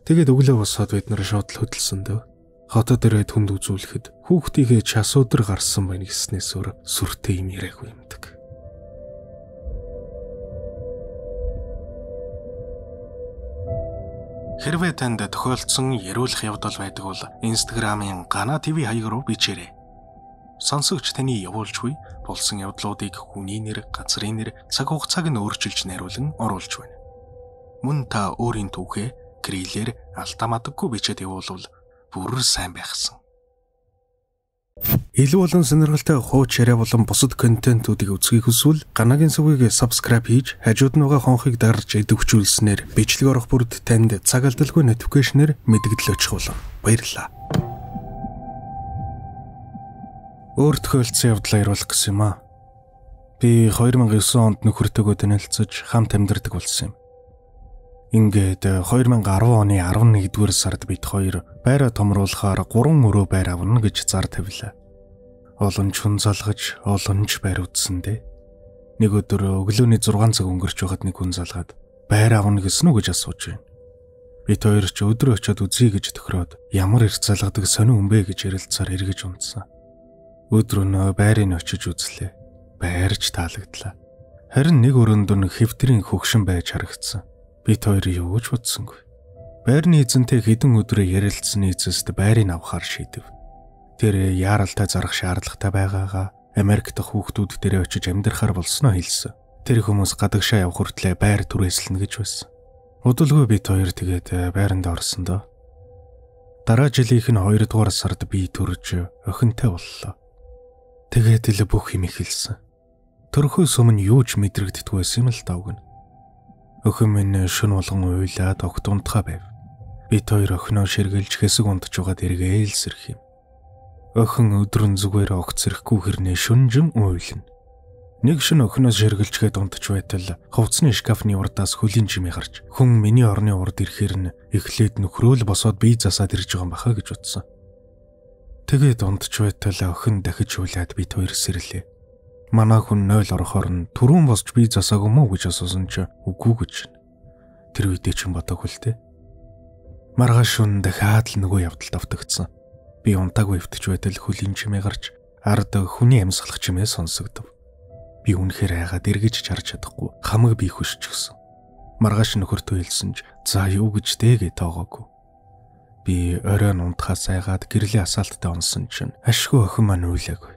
B: Тэгээд өглөө босоод бид нар шууд л хөдөлсөн дэв. Хотод ирээд хүнд үзүүлэхэд хүүхдийнхээ час өдөр гарсан байна гэснээс өөр сүртэй юм яриаггүй юмдаг. Хэрвээ танд тохиолдсон яриулах явдал байдаг бол Instagram-ын Гана ТV хаяг руу бичээрэй. Сонсогч таны явуулж буй болсон явдлуудыг хүний нэр, газрын нэр, цаг хугацааг нь өөрчилж найруулан оруулж байна. Мөн та өөрийн түүхээ гэрэлээр алдаа мадаггүй бичээд явуул бүр сайн байхсан. Илүү олон сонирхолтой хууч яриа болон бусад контентуудыг үзхийг хүсвэл Ганагийн сувгийг subscribe хийж хажууд нь байгаа хонхыг дарж идэвхжүүлснээр бичлэг орох бүрд танд цаг алдалгүй notification-ээр мэдэгдэл очих болно. Баярлалаа. Өөр тохиолдсон явдлаа яриулах гэсэн юм аа. Би 2009 онд нөхөртөөгөө танилцж хамт амьдардаг болсон юм. Ингээд 2010 оны 11-р сард бид хоёр байраа томруулахаар 3 өрөө байр авна гэж зар тавилаа. Олон ч хүн залгаж, олон ч байр үзсэндээ. Нэг өдөр өглөөний 6 цаг өнгөрч байхад нэг хүн залгаад байр авна гэсэн үү гэж асууж байна. Бид хоёр ч өдөр очиод үзье гэж тохироод ямар их залгадаг сонин хүн бэ гэж ярилцсаар эргэж унтсан. Өдөр нөө байрыг очиж үзлээ. Байрч таалагдлаа. Харин нэг өрөөнд нь хэвтрийн хөгшин байж харагдсан. Бид хоёр юу ч бодсонгүй. Байрны эзэнтэй хэдэн өдрөө ярилцсны эцэст байрыг авахар шийдэв. Тэр яаралтай зарах шаардлагатай байгаагаа Америк дахь хүүхдүүд дээрээ очиж амьдрахаар болсноо хэлсэн. Тэр хүмүүс гадагшаа явах хүртлээр байр түрээслэнэ гэж байсан. Удалгүй бид хоёр тэгээд байранд орсон доо. Дараа жилийнх нь 2 дугаар сард би төрж охинтой боллоо. Тэгээд л бүх юм эхэлсэн. Төрхөөс өмнө юу ч мэдрэгддэггүй байсан юм л давгна. Охин минь шөнө болгон уйлаад огт унтхаа байв. Бид хоёр охиноо ширгэлж хэсэг унтж байгаад эргээл сэрх юм. Охин өдрөн зүгээр огт сэрхгүй хэрнээ шүнжин уйлна. Нэг шөнө охиноос ширгэлжгээд унтж байтал хувцсны шкафны урдаас хөлийн жимээ гарч хүн миний орны урд ирэхээр нь эхлээд нөхрөөл босоод бие засаад ирж байгаа юм баха гэж утсан. Тэгээд унтж байтал охин дахиж уйлаад бид хоёр сэрлээ. Манай хүн 0 орохоор нь түрүүн босч бие засаагүй мүү гэж асуусан чи үгүй гэж. Тэр үедээ ч бодоогүй л дээ. Маргааш шөнө дахиад л нөгөө явдалд автагдсан. Би унтаагүй өвтөж байтал хөлийн чимээ гарч ард хүний амьсгалах чимээ сонсогдов. Би үнэхээр айгаад эргэж чарж чадахгүй хамаг би хөшчихсөн. Маргааш нөхөртөө хэлсэн ч за юу гэж дэгээ тоогоогүй. Би оройн унтахаас айгаад гэрлийн асаалттай онсон чинь ашгүй охин маань үйлээгүй.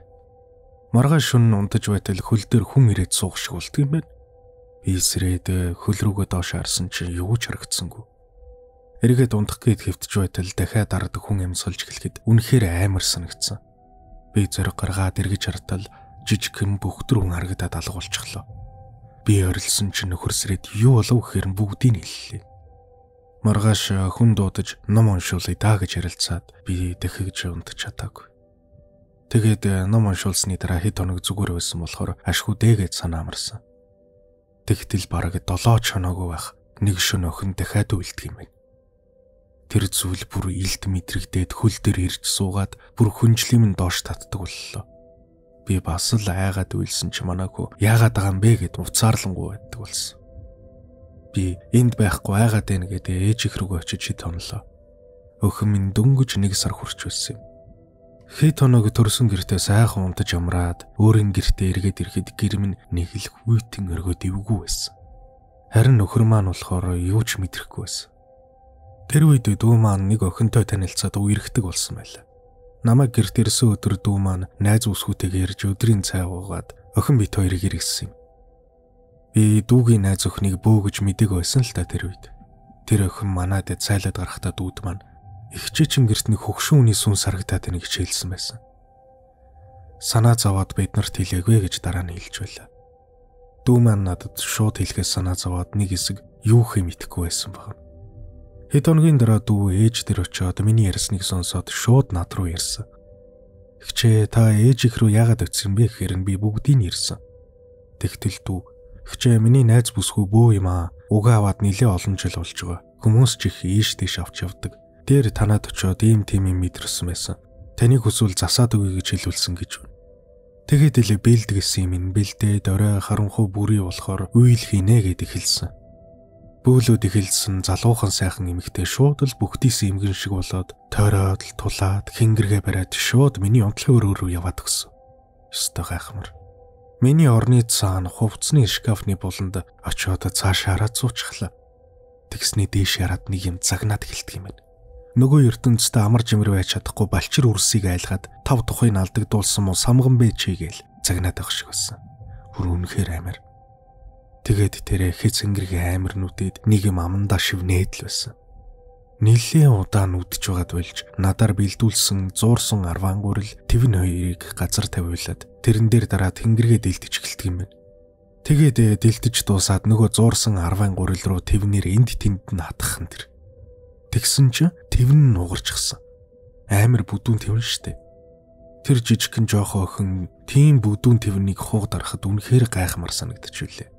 B: Маргааш шөнө унтаж байтал хөл дээр хүн ирээд суух шиг болт юм байна. Би сэрээд хөл рүүгээ доош харсан чинь юу ч харагдсангүй. Эргээд унтах гээд хэвтэж байтал дахиад дараадаг хүн амьсгалж эхлэхэд үнэхээр амар санагдсан. Би зориг гаргаад эргэж хартал жижигхэн бөхтөр хүн харагдаад алга болчихлоо. Би орилсон чинь нөхөрсрээд юу болов гэхээр бүгдийг хэллээ. Маргааш хүн дуудаж ном уншуулъя даа гэж ярилцаад би дахиж унтаж чадаагүй. Тэгээд ном уншуулсны дараа хэд хоног зүгээр байсан болохоор ашгүй дээгээд санаа амарсан. Тэгтэл бараг 7 хоноогүй байх нэг шөнө охин дахиад үлдэх юм байна. Тэр зүйл бүр илт мэдрэгдээд хөл дээр ирж суугаад бүр хүнжлийн минь доош татдаг боллоо. Би бас л айгаад үйлсэн чи манайхүү яагаад байгаа юм бэ гэд уцаарлангуй байдаг болсон. Би энд байхгүй айгаад байна гэдэг ээж их рүүгээ очиж хит хонлоо. Өхөн минь дөнгөж 1 сар хүрч байсан юм. Хит хоног төрсөн гэртээ сайхан унтаж амраад өөрийн гэртээ эргээд ирэхэд гэр минь нэг л хүйтэн өргөд ивгүй байсан. Харин нөхөр маань болохоор юу ч мэдрэхгүй байсан. Тэр үед дүү маань нэг охинтой танилцаад үерхдэг болсон байлаа. Намайг гэрт ирсэн өдөр дүү маань найз үсгүүтэйгээр ирж өдрийн цай уугаад охин бит хоёрыг иргэсэн юм. Би дүүгийн найз охиныг бөөгж мэдэг байсан л та тэр үед. Тэр охин манайд цайлаад гарахтаа дүүд маань ихчээчин гэрт нэг хөгшин үний сүнс харагдаад байныг хэлсэн байсан. Санаа зовоод бид нарт хэлээгүй гэж дараа нь хэлж байлаа. Дүү маань надад шууд хэлэхээс санаа зовоод нэг хэсэг юу хэм итгэхгүй байсан баг. Хэд хоногийн дараа дүү ээж дээр очиод миний ярьсныг сонсоод шууд над руу ярьсан. Ихчээ та ээж их рүү яагаад очив бэ гэхээр би бүгдийг нь ярьсан. Тэгтэл дүү ихчээ миний найз бүсгүй бөө юм аа. Угаа аваад нилээ олон жил болж байгаа. Хүмүүс ч их ийш тийш авч явдаг. Дээр танаад очиод ийм тийм юм мэдэрсэн байсан. Таныг хүсвэл засаад өгье гэж хэлүүлсэн гэж байна. Тэгээд л бэлдгэсэн юм бэлдээд орой харанхуй бүрий болохоор үйл хийнэ гэд хэлсэн. Бөөлөд эхэлсэн залуухан сайхан эмэгтэй шууд л бүхтийс эмгэн шиг болоод тойроод л тулаад хингэргээ бариад шууд миний унтлагын өрөө рүү яваад өгсөн. Ёстой гайхамар. Миний орны цаана хувцсны шкафны буланд очиод цааш хараад суучихлаа. Тэгснээ дээш хараад нэг юм загнаад эхэлдэг юм байна. Нөгөө ертөнцтэй амар жимэр байж чадахгүй балчир үрсийг айлгаад тав тухыг алдагдуулсан мó самган бэ чигээл загнаад авах шиг болсон. Бүр үнэхээр амар. Тэгээд тэрэ хэц ангиргийн амир нүдэд нэг юм амандаа шивнээд л байсан. Нилийн удаан үдж байгаад болж надаар бэлдүүлсэн зуурсан арваангуурл твэн хоёрыг газар тавиулаад тэрэн дээр дараа тэнгэргээ дэлтэж эхэлдэг юм байна. Тэгээд дэлтэж дуусаад нөгөө зуурсан арваангуурл руу твнэр энд тэнд нь хатгах нь тэр. Тэгсэн чинь твэн нь нугарчихсан. Амир бүдүүн твэн штэ. Тэр жижигхэн жоохон охин тийм бүдүүн твнийг хууг дарахад үнэхээр гайхамар санагдчихвүлээ.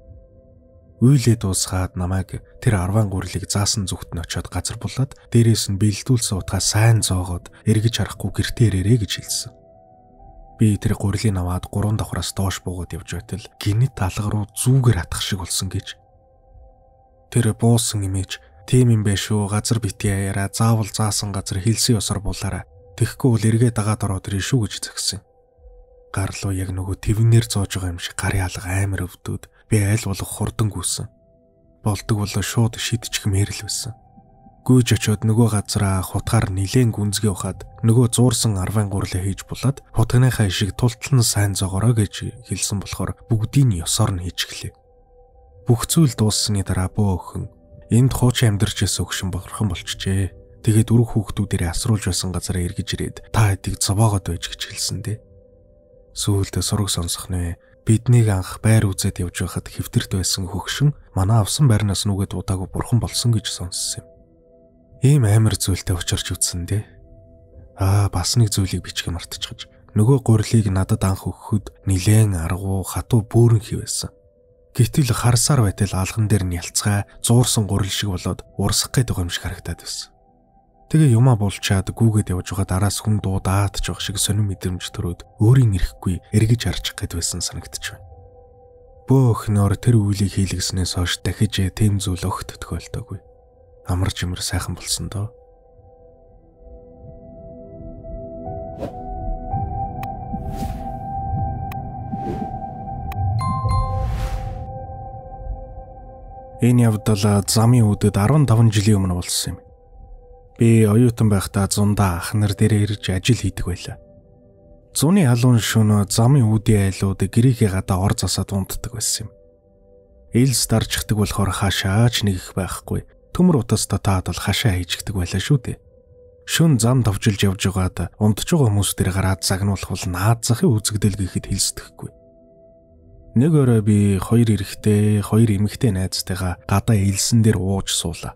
B: Үйлээ дуусгаад намайг тэр арваангуурлыг заасан зүгт нь очиод газар булаад дээрээс нь бэлдүүлсэн утгаа сайн зоогоод эргэж харахгүй гэртээ ирээрэй гэж хэлсэн. Би тэр гурилыг аваад 3 давхраас доош буугаад явж байтал гинэт алга руу зүүгээр атах шиг болсон гэж. Тэр буусан имиж тийм юм байх шүү, газар битгий яараа, заавал заасан газар хэлсэн ёсоор булаараа. Тэгэхгүй бол эргээ дагаад ороод ирэн шүү гэж загсан. Гарлуу яг нөгөө твнээр зоож байгаа юм шиг гарын алга амар өвдөөд би аль болох хурдан гүйсэн. Болдог болоо шууд шидчих мэрэл байсан. Гүйж очиод нөгөө газараа хутгаар нилээн гүнзгий ухаад нөгөө зуурсан арван гурлаа хийж булаад хутгийнхаа ишиг тултлан сайн зогоорой гэж хэлсэн болохоор бүгдийг нь ёсоор нь хийж эхлэв. Бүх зүйл дууссаны дараа бөөхөн энд хуучин амьдарч байсан хөгшин бохорхон болчихжээ. Тэгээд өрх хүүхдүүдэрээ асруулж байсан газараа эргэж ирээд та хэдийг цаваагад байж гэж хэлсэн дээ. Сүүлдээ сураг сонсох нэ. Биднийг анх байр үзээд явж байхад хэвтэрт байсан хөгшин манай авсан байрнаас нүгэд удаагүй бурхан болсон гэж сонссон юм. Ийм амар зүйлтэй учирч үтсэн дээ. Бас нэг зүйлийг бичиг мартчихж. Нөгөө гурилыг надад анх өгөхөд нилээн аргуу хатуу бөөрөн хивээсэн. Гэтэл харсаар байтал алган дээр нь ялцгай зуурсан гурил шиг болоод урсах гээд байгаа юм шиг харагдаад байсан. Тэгээ юмаа булчаад гүүгээд явж байгаа дараас хүн дуудаад ч байх шиг сонин мэдрэмж төрөөд өөрийн ирэхгүй эргэж харчих гээд байсан санагдчих байна. Бөөх нөр тэр үйлийг хийлгэснээс хойш дахиж тийм зүйл огт тохиолдоогүй. Амар жимэр сайхан болсон доо. Энэ явдал замын үдэд 15 жилийн өмнө болсон юм. Би оюутан байхдаа зундаа ах нар дээрээ ирж ажил хийдэг байлаа. Зуны халуун шөнө замын үүдийн айлууд гэрийнхээ гадаа ор засаад унтдаг байсан юм. Элс дарчдаг болохоор хашаач нэгэх байхгүй. Төмөр утастай таадал хашаа хийждэг байлаа шүү дээ. Шөн зам товжилж явж байгаад унтж байгаа хүмүүс дээр гараад загнуулах бол наад захын үзэгдэл гэхэд хэлсдэхгүй. Нэг өрөө би 2 эрэгтэй, 2 эмэгтэй найзтайгаа гадаа элсэн дээр ууж суулаа.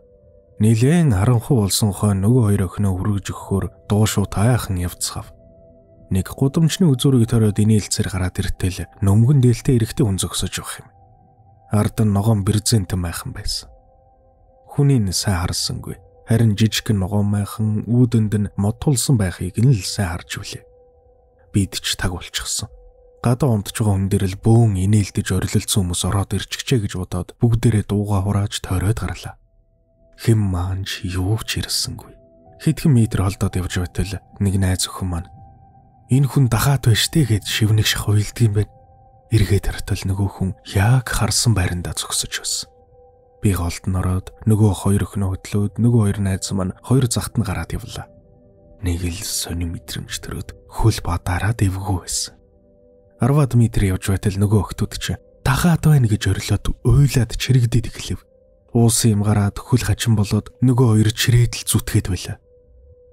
B: Нилээн харанхуй болсон хойно нөгөө 2 охиноо хүргэж өгөхөөр дуушуу тайхан явцгаав. Нэг гудамжны үзүүрийг төрөөд инээлцээр гараад иртэл нөмгөн дээлтэй эрэгтэй хүн зогсож явах юм. Ард нь ногоон брезент майхан байсан. Хүнийг сайн харсангүй. Харин жижиг ногоон майхан үүдэнд нь модтулсан байхыг нь л сайн харж үлээ. Бид ч таг болчихсон. Гадаа унтж байгаа хүн дээр л бөөн инээлдэж орилолцсон хүмүүс ороод ирчихжээ гэж бодоод бүгдээрээ дуугаа хурааж тойроод гарлаа. Хэм маанч юу ч ирсэнгүй. Хэдхэн метр холдоод явж байтал нэг найз өхөн маань энэ хүн дахаад байж тээ гэж шивнэг шах уйлдаг юм байна. Эргээд хартал нөгөө хүн яг харсан байрандаа зогсож байсан. Би голд нь ороод нөгөө 2 өхнөө хөдлөөд нөгөө 2 найз маань 2 захт нь гараад явлаа. Нэг л сони мэдрэмж төрөөд хөл бадаараа дэвгүй байсан. 10 метр явж байтал нөгөө охтууд ч дахаад байна гэж орилоод уйлаад чирэгдээд эхлэв. Уусын юм гараад хөл хачин болоод нөгөө 2 чирээд л зүтгээд байлаа.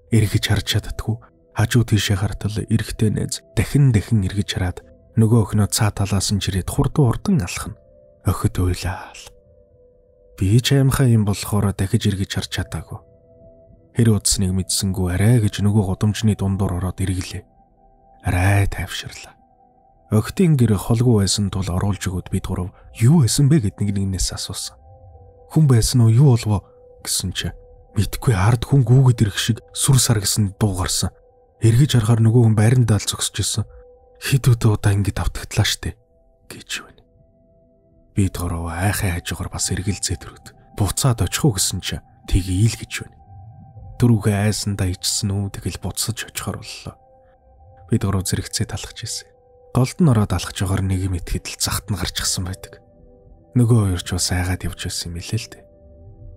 B: Эргэж харж чаддаггүй. Хажуу тийшээ хартал эрэгтэй найз дахин эргэж хараад нөгөө охиноо цаа талаас нь чирээд хурдан алхна. Охид уйлаал. Би ч аимхаа юм болохоор дахиж эргэж харж чадаагүй. Хэр удсныг мэдсэнгүү арай гэж нөгөө гудамжны дундуур ороод эргэлээ. Арай тайвширлаа. Охидын гэр холгүй байсан тул оруулж өгöd бид гурав юу байсан бэ гэд нэгнээс асуусан. Хүн байсан уу юу болов гэсэн чи мэдгүй ард хүн гүүгэд ирэх шиг сүр саргасан дуу гарсан. Эргэж харахаар нөгөө хүн байрандаа л зогсож исэн. Хэд удаа ингэж автагдлаа штэ гэж байна. Бид гурав айхай хажуугаар бас эргэлзээ төрөд буцаад очих уу гэсэн чи тгийл гэж байна. Дөрөвгөө айсандаа ичсэн үү тэгэл буцаж очихоор боллоо. Бид гурав зэрэгцээ талхаж исэн. Голд нь ороод алхаж байгаа нэг юм итгэд л захт нь гарчихсан байдаг. Нөгөө 2 ч бас айгаад явж байсан юм хэлээ л дээ.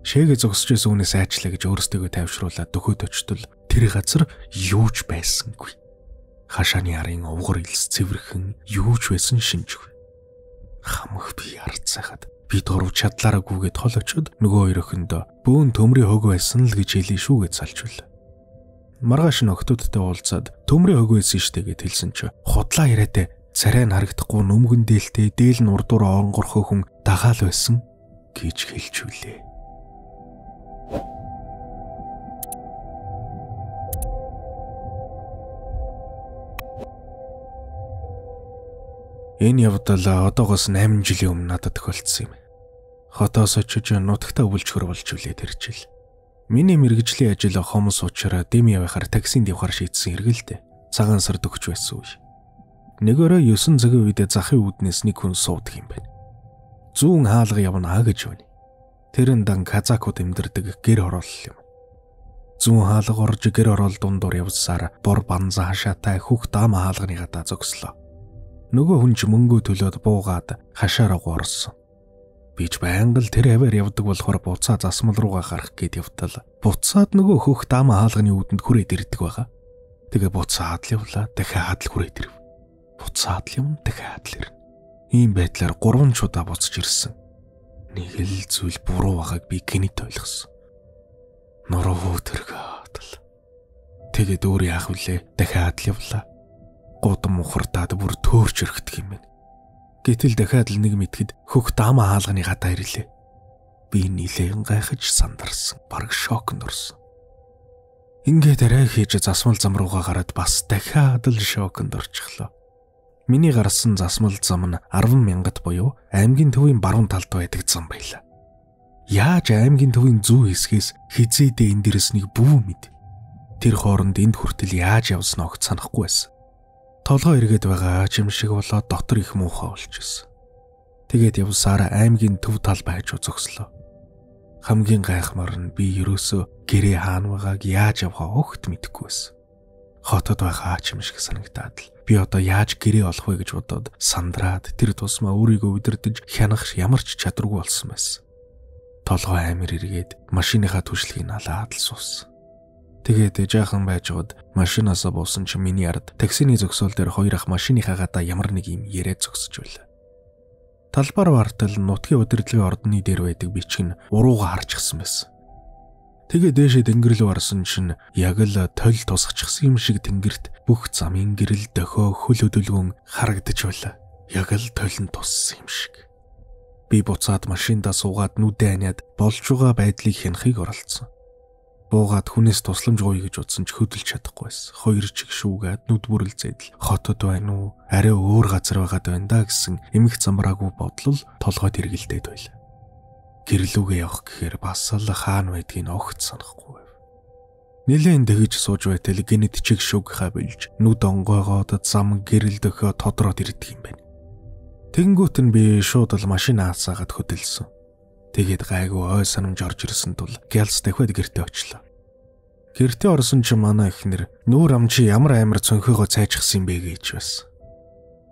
B: Шээгээ зогсож байсан хүнээс айчлаа гэж өөрсдөө тайвшруулаад дөхөд очтол тэр газар юу ч байсангүй. Хашааны арын овгор илс цэвэрхэн юу ч байсан шинжгүй. Хамх би арцсахад бид гурав чадлаараа гүгээд хол очоод нөгөө 2 охиндоо бөөн төмрийн хөг байсан л гэж хэлээ шүү гэж салжвал. Маргааш нь охтуудтай уулзаад төмрийн хөг байсан штэ гэд хэлсэн чи худлаа яриатай царай нь харагдахгүй нөмгөн дээлтэй дээл нь урдуур оронгорхоо хүн дагаал байсан гэж хэлжүүлээ. Энэ явдал одоогоос 8 жилийн өмнө надад тохиолдсон юм. Хотоос очиж нутагтаа өвлжхөр болж үлээ тэр жил. Миний мэргэжлийн ажил хомс уучраа дэм явахаар таксинд явахаар шийдсэн хэргэлдэ. Цагаан сард өгч байсан үе. Нэг өрөө 9 цагийн үед захын үүднээс нэг хүн суудаг юм байна. Зүүн хаалга явна гэж байна. Тэрэн дан казакууд эмдэрдэг гэр хороолол юм. Зүүн хаалга орж гэр хороол дундуур явсаар бор банза хашаатай хүүхд даам хаалганы гадаа зогслоо. Нөгөө хүн ч мөнгөө төлөөд буугаад хашаараа орсон. Би ч байнга л тэр хаваар явдаг болохоор буцаа засмал руугаа гарах гээд явтал. Буцаад нөгөө хөх даам хаалганы үүдэнд хүрээд ирдэг байгаа. Тэгээ буцаад л явлаа, дахиад л хүрээд ирв. Буцаад л юм, дахиад л ирнэ. Ийм байдлаар 3 удаа буцаж ирсэн. Нэг л зүйл буруу байгааг би гинэт ойлгосон. Нуруу тэргээд л. Тэгээд өөр яах вүлээ, дахиад л явлаа. Гудам ухартаад бүр төөрч өргөдөг юм байна. Гэтэл дахиад л нэг мэтгэд хөх даама хаалганы гадаа ирлээ. Би нилээн гайхаж сандарсан. Бараг шоконд орсон. Ингээд арай хийж засмал зам руугаа гараад бас дахиад л шоконд орчихлоо. Миний гарсан засмал зам нь 10,000-д буюу аймгийн төвийн баруун талд байдаг зам байлаа. Яаж аймгийн төвийн зүүн хэсгээс хизээдээ энэ дэрэс нэг бүү мэд. Тэр хооронд энд хүртэл яаж явснаа огт санахгүй байсан. Толгой эргээд байгаа юм шиг болоод дотор их муухай болчихсон. Тэгээд явсаар аймгийн төв тал байж зогслоо. Хамгийн гайхмаар нь би ерөөсөө гэрээ хаана байгааг яаж явхаа огт мэдэхгүй байсан. Хотод байгаа юм шиг санагдаад л би одоо яаж гэрээ олох вэ гэж бодоод сандраад тэр тусмаа өөрийгөө удирдах хянах ямар ч чадваргүй болсон байсан. Толгой амир эргээд машиныхаа түшлийн алаад л суусан. Тэгээд жаахан байжгаад машинаасаа буусан чи миний ард таксины зөксөл дээр хоёр ах машиныхаа гадаа ямар нэг юм яриад зогсож байлаа. Талбар бартал нутгийн удирдлагын ордны дээр байдаг бичиг нь урууга харчихсан байсан. Тэгээд дээшээ тэнгэр рүү орсон чинь яг л тойл тусгачихсан юм шиг тэнгэрт бүх замын гэрэл дохио хөл хөдөлгөөн харагдаж байлаа. Яг л тойл нь туссан юм шиг. Би буцаад машиндаа суугаад нүдээ аниад болж байгаа байдлыг хянахыг оролцсон. Буугаад хүнээс тусламж гуй гэж утсан ч хөдөлж чадахгүй байсан. Хоёр чиг шүүгээд нүд бүрэлзээд л хотод байна уу? Арай өөр газар байгаад байна да гэсэн эмх замбраагүй бодлол толгойд эргэлдээд байлаа. Гэрлүүгээ явах гэхээр бас л хаана байдгийг огт санахгүй байв. Нилээн дэгж сууж байтал гинэд чиг шүүгийнхаа билж нүд онгойгоод зам гэрэл дөхөө тодроод ирдэг юм байна. Тэнгүүт нь би шууд л машина хасаагаад хөдөлсөн. Тэгээд гайгүй ой санамж орж ирсэн тул гялс дахиад гэртээ очлоо. Гэртээ орсон ч манай эхнэр нүүр амчи ямар амар цонхойгоо цайжчихсан юм бэ гэж байсан.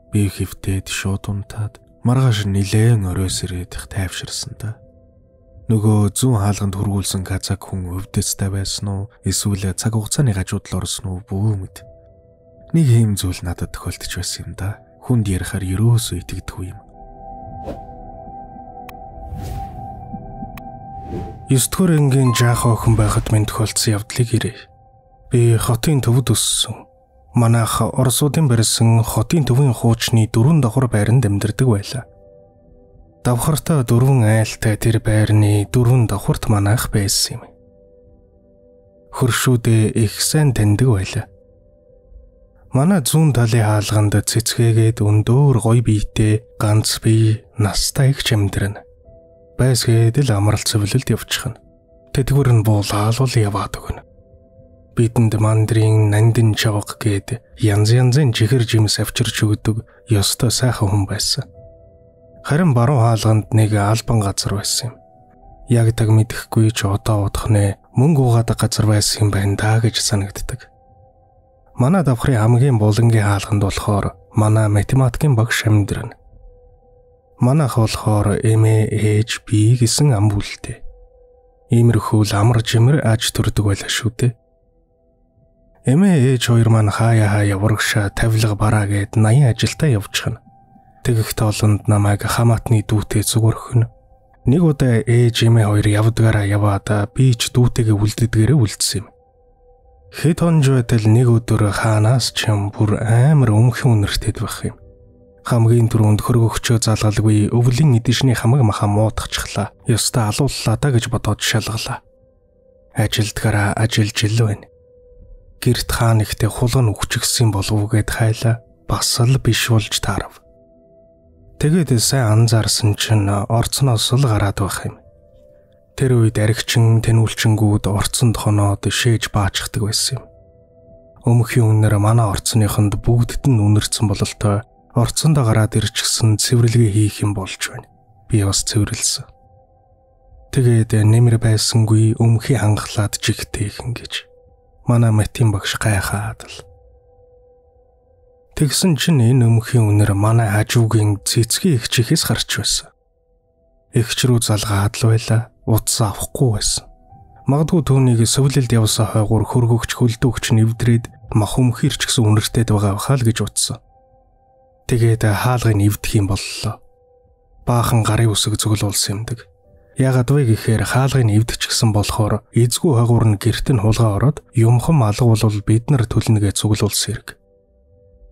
B: Би хөвтөд шууд унтаад маргааш нилээн оройс ирээд тайвширсан та. Нөгөө зүүн хаалганд хөргүүлсэн казак хүн өвдөцтэй байсан уу? Эсвэл цаг хугацааны гажуудал орсон уу? Бүү мэд. Нэг юм зүйл надад тохиолдож байсан юм да. Хүнд ярихаар ерөөсөө итгэдэггүй юм. 9-р ангийн жаах охин байхад минь тохиолдсон явдлыг ирээ. Би хотын төвд өссөн. Манайх Оросуудын барьсан хотын төвийн хуучны 4 давхар байранд амьдардаг байлаа. Давхартаа 4 айлтай тэр байрны 4 давхарт манайх байсан юм. Хөршүүдээ их сайн таньдаг байлаа. Манай зүүн талын хаалганд цэцгээгээд өндөр гой биетэй ганц бие настай их амьдарна. Байсгээд л амралт цэвэрлэлд явчихна. Тэтгэвэр нь буулаал яваад өгнө. Бидэнд мандрин, нандин чавга гээд янз янзын чихэр жимс авчирч өгдөг ёстой сайхан хүн байсан. Харин баруун хаалганд нэг албан газар байсан юм. Яг таг мэдэхгүй ч одоо удах нэ мөнгө угаадаг газар байсан юм байна да гэж санагддаг. Манай давхрын хамгийн булангийн хаалганд болохоор манай математикийн багш амьдрна. Манайх болохоор MAHB гэсэн ам бүлтэй. Иймэрхүү л амар жимэр аж төрдөг байлаа шүү дээ. MAH хоёр маань хаяа урагшаа тавилга бараа гээд 80 ажилдаа явчихна. Тэгэх тоолонд намайг хамаатны дүүтэй зүгөрхөн. Нэг удаа ээж эмээ хоёр явдгаараа яваад би ч дүүтэйгээ үлддгээрээ үлдсэн юм. Хэд хонж байтал нэг өдөр хаанаас ч юм бүр амар өмхөн үнэртэд байх юм. Хамгийн түрүүнд хөргөгчөө залгалгүй өвлийн эдэшний хамаг маха муудахчлаа. Ёстой алууллаа да гэж бодоод шалгалаа. Ажилдгаараа ажиллаж ил байна. Гэрт хаан ихтэй хулган өгчихсэн болов гэд хайлаа. Бас л биш болж таарав. Тэгээд сайн анзаарсан чинь орцноос л гараад байх юм. Тэр үед аригчин тэнүүлчингүүд орцонд хоноод шээж баачдаг байсан юм. Өмхийн үнээр манай орцныхонд бүгдд нь үнэрсэн бололтой орцондоо гараад ирчихсэн цэвэрлэгээ хийх юм болж байна. Би бас цэвэрлсэн. Тэгээд нэмэр байсангүй өмхий хангалаад жигтэйхэн гэж манай математикийн багш гайхаад л. Тэгсэн чинь энэ өмхийн үнээр манай хажуугийн цэцгийн их чихээс гарч байсан. Игч рүү залгаад л байла, утас авахгүй байсан. Магадгүй түүнийг сувлэлд явсан хойгуур хөргөгч хөлдөгч нэвдрээд мах өмхийр ч гэсэн үнэртэйд байгаа хаа л гэж утсан. Тэгээд хаалгыг нэвдэх юм боллоо. Баахан гарын үсэг цуглуулсан юмдаг. Ягаад вэ гэхээр хаалгыг нэвдчихсэн болохоор эзгүй хагуур нь гэрт нь хулгай ороод юмхан алга бол бид нар төлнөгээ цуглуулсан хэрэг.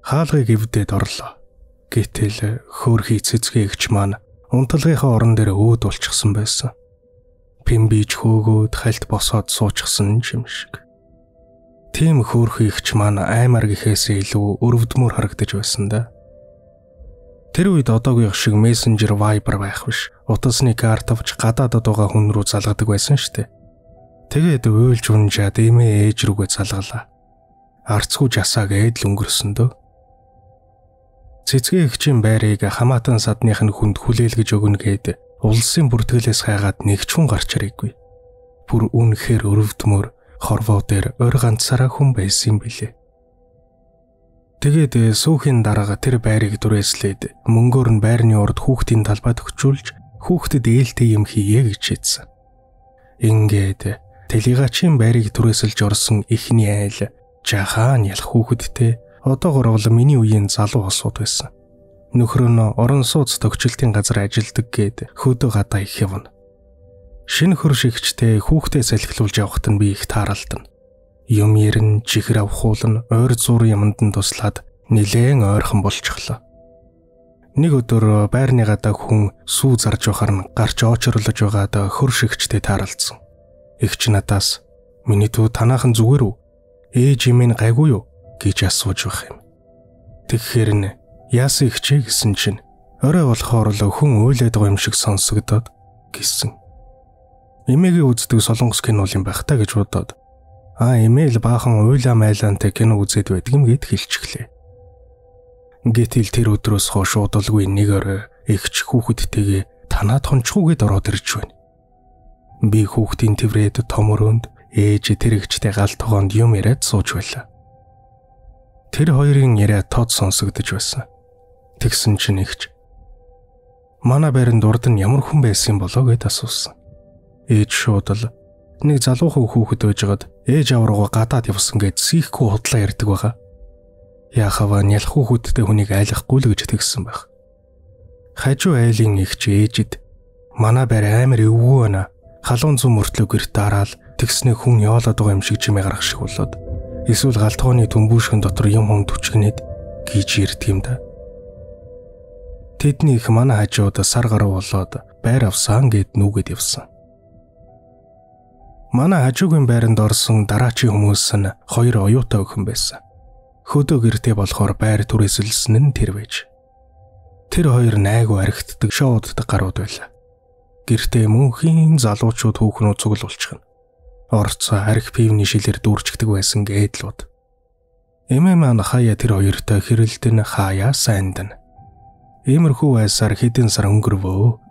B: Хаалгыг эвдээд орлоо. Гэтэл хөөрхий цэцгийн эгч маань унтлагынхаа орон дээр өөд болчихсон байсан. Пимбиж хөөгөөд хальт босоод суучихсан юм шиг. Тийм хөөрхий эгч маань аймар гэхээсээ илүү өрөвдмөр харагдаж байсан да. Тэр үед одоогийн шиг мессенжер Viber байх биш. Утасны карт авч гадаадд байгаа хүн рүү залгадаг байсан штэ. Тэгээд уйлж унжаад эмээ ээж рүүгээ залгалаа. Арцгүй жасаа гээд л өнгөрсөн дөө. Цэцгийн эгчийн байрыг хамаатан садных нь хүнд хүлээлгэж өгнө гээд улсын бүртгэлээс хайгаад нэг ч хүн гарч ирээгүй. Бүр үнэхээр өрөвдмөр хорвоо дээр ойр ганцаараа хүн байсан юм билээ. Тэгээд сүүхийн дарга тэр байрыг дүрээслээд мөнгөөр нь байрны урд хүүхдийн талбайд өгчүүлж хүүхдэд ээлтэй юм хийе гэж хэлсэн. Ингээд Телегачийн байрыг түрээсэлж орсон эхний айл жаахан ялах хүүхэдтэй одоогор бол миний үеийн залуу хосууд байсан. Нөхөр нь орон сууц төгчлөлтийн газар ажилладаг гэд хөдөө гадаа их явна. Шинэ хөршигчтэй хүүхдээ салхилуулж явахад нь би их тааралдана. Юм ярин, чихэр авахуулна, ойр зур юмд нь туслаад нилээн ойрхон болчихлоо. Нэг өдөр байрны гадаа хүн сүү зарж байхаар нь гарч очрлож байгаад хөршигчтэй тааралдсан. Эгч надаас "Миний дүү танаахан зүгээр үү? Ээж юм ин гайгүй юу?" гэж асууж байх юм. Тэгэхээр нь "Яасан ихчээ" гэсэн чинь орой болохоор л хүн уйлаад байгаа юм шиг сонсогдоод гэсэн. Эмээгээ үздэг солонгос кино юм байх та гэж бодоод эмээл баахан уйлаа майлаантай кино үзээд байдаг юм гэд хэлчихлээ. Гэтэл тэр өдрөөс хойш удалгүй нэг орой эгч хүүхэдтэйгээ танаад хончгүйгээд ороод ирж байна. Би хүүхдийн тэврээд том өрөөнд ээж тэр эгчтэй гал тогоонд юм яриад сууж байлаа. Тэр хоёрын яриа тод сонсогдож байсан. Тэгсэн чинь эгч "Манай байранд урд нь ямар хүн байсан болоо?" гэд асуусан. Ээж шууд л "Нэг залуухан хүүхэд байжгаад ээж авруугаа гадаад явсан гэд сийхгүй худлаа ярьдаг байгаа. Яахава нялх хүүхэдтэй хүнийг айлахгүй л гэж тэгсэн байх." Хажуу айлын эгч ээжид "Манай байр амар эвгүй байна. Халуун зүүн мөртлөө гэрт дараал тэгснэ хүн яолоод байгаа юм шиг чимээ гарах шиг болоод эсвэл галтгооны төмбүүшгэн дотор юм хүм түчгнээд" гэж ирдэг юм да. Тэдний их манай хажууд сар гаруй болоод байр авсан гэд нүгэд явсан. Манай хажуугийн байранд орсон дараачийн хүмүүс нь хоёр оюутай охин байсан. Хөдөө гэртээ болохоор байр түрээсэлсэн нь тэр байж. Тэр хоёр найгуу архитдаг шоуддаг гарууд байлаа. Гэртээ мөнхийн залуучууд хүүхнүүд цугл болчихно. Орцоо арх пивний шилээр дүүрчдэг байсан гэдэл бод. Эмээ маань хаяа тэр хоёртой хэрэлдэн хаяа сайндан. Иймэрхүү байсаар хэдэн сар өнгөрвөө.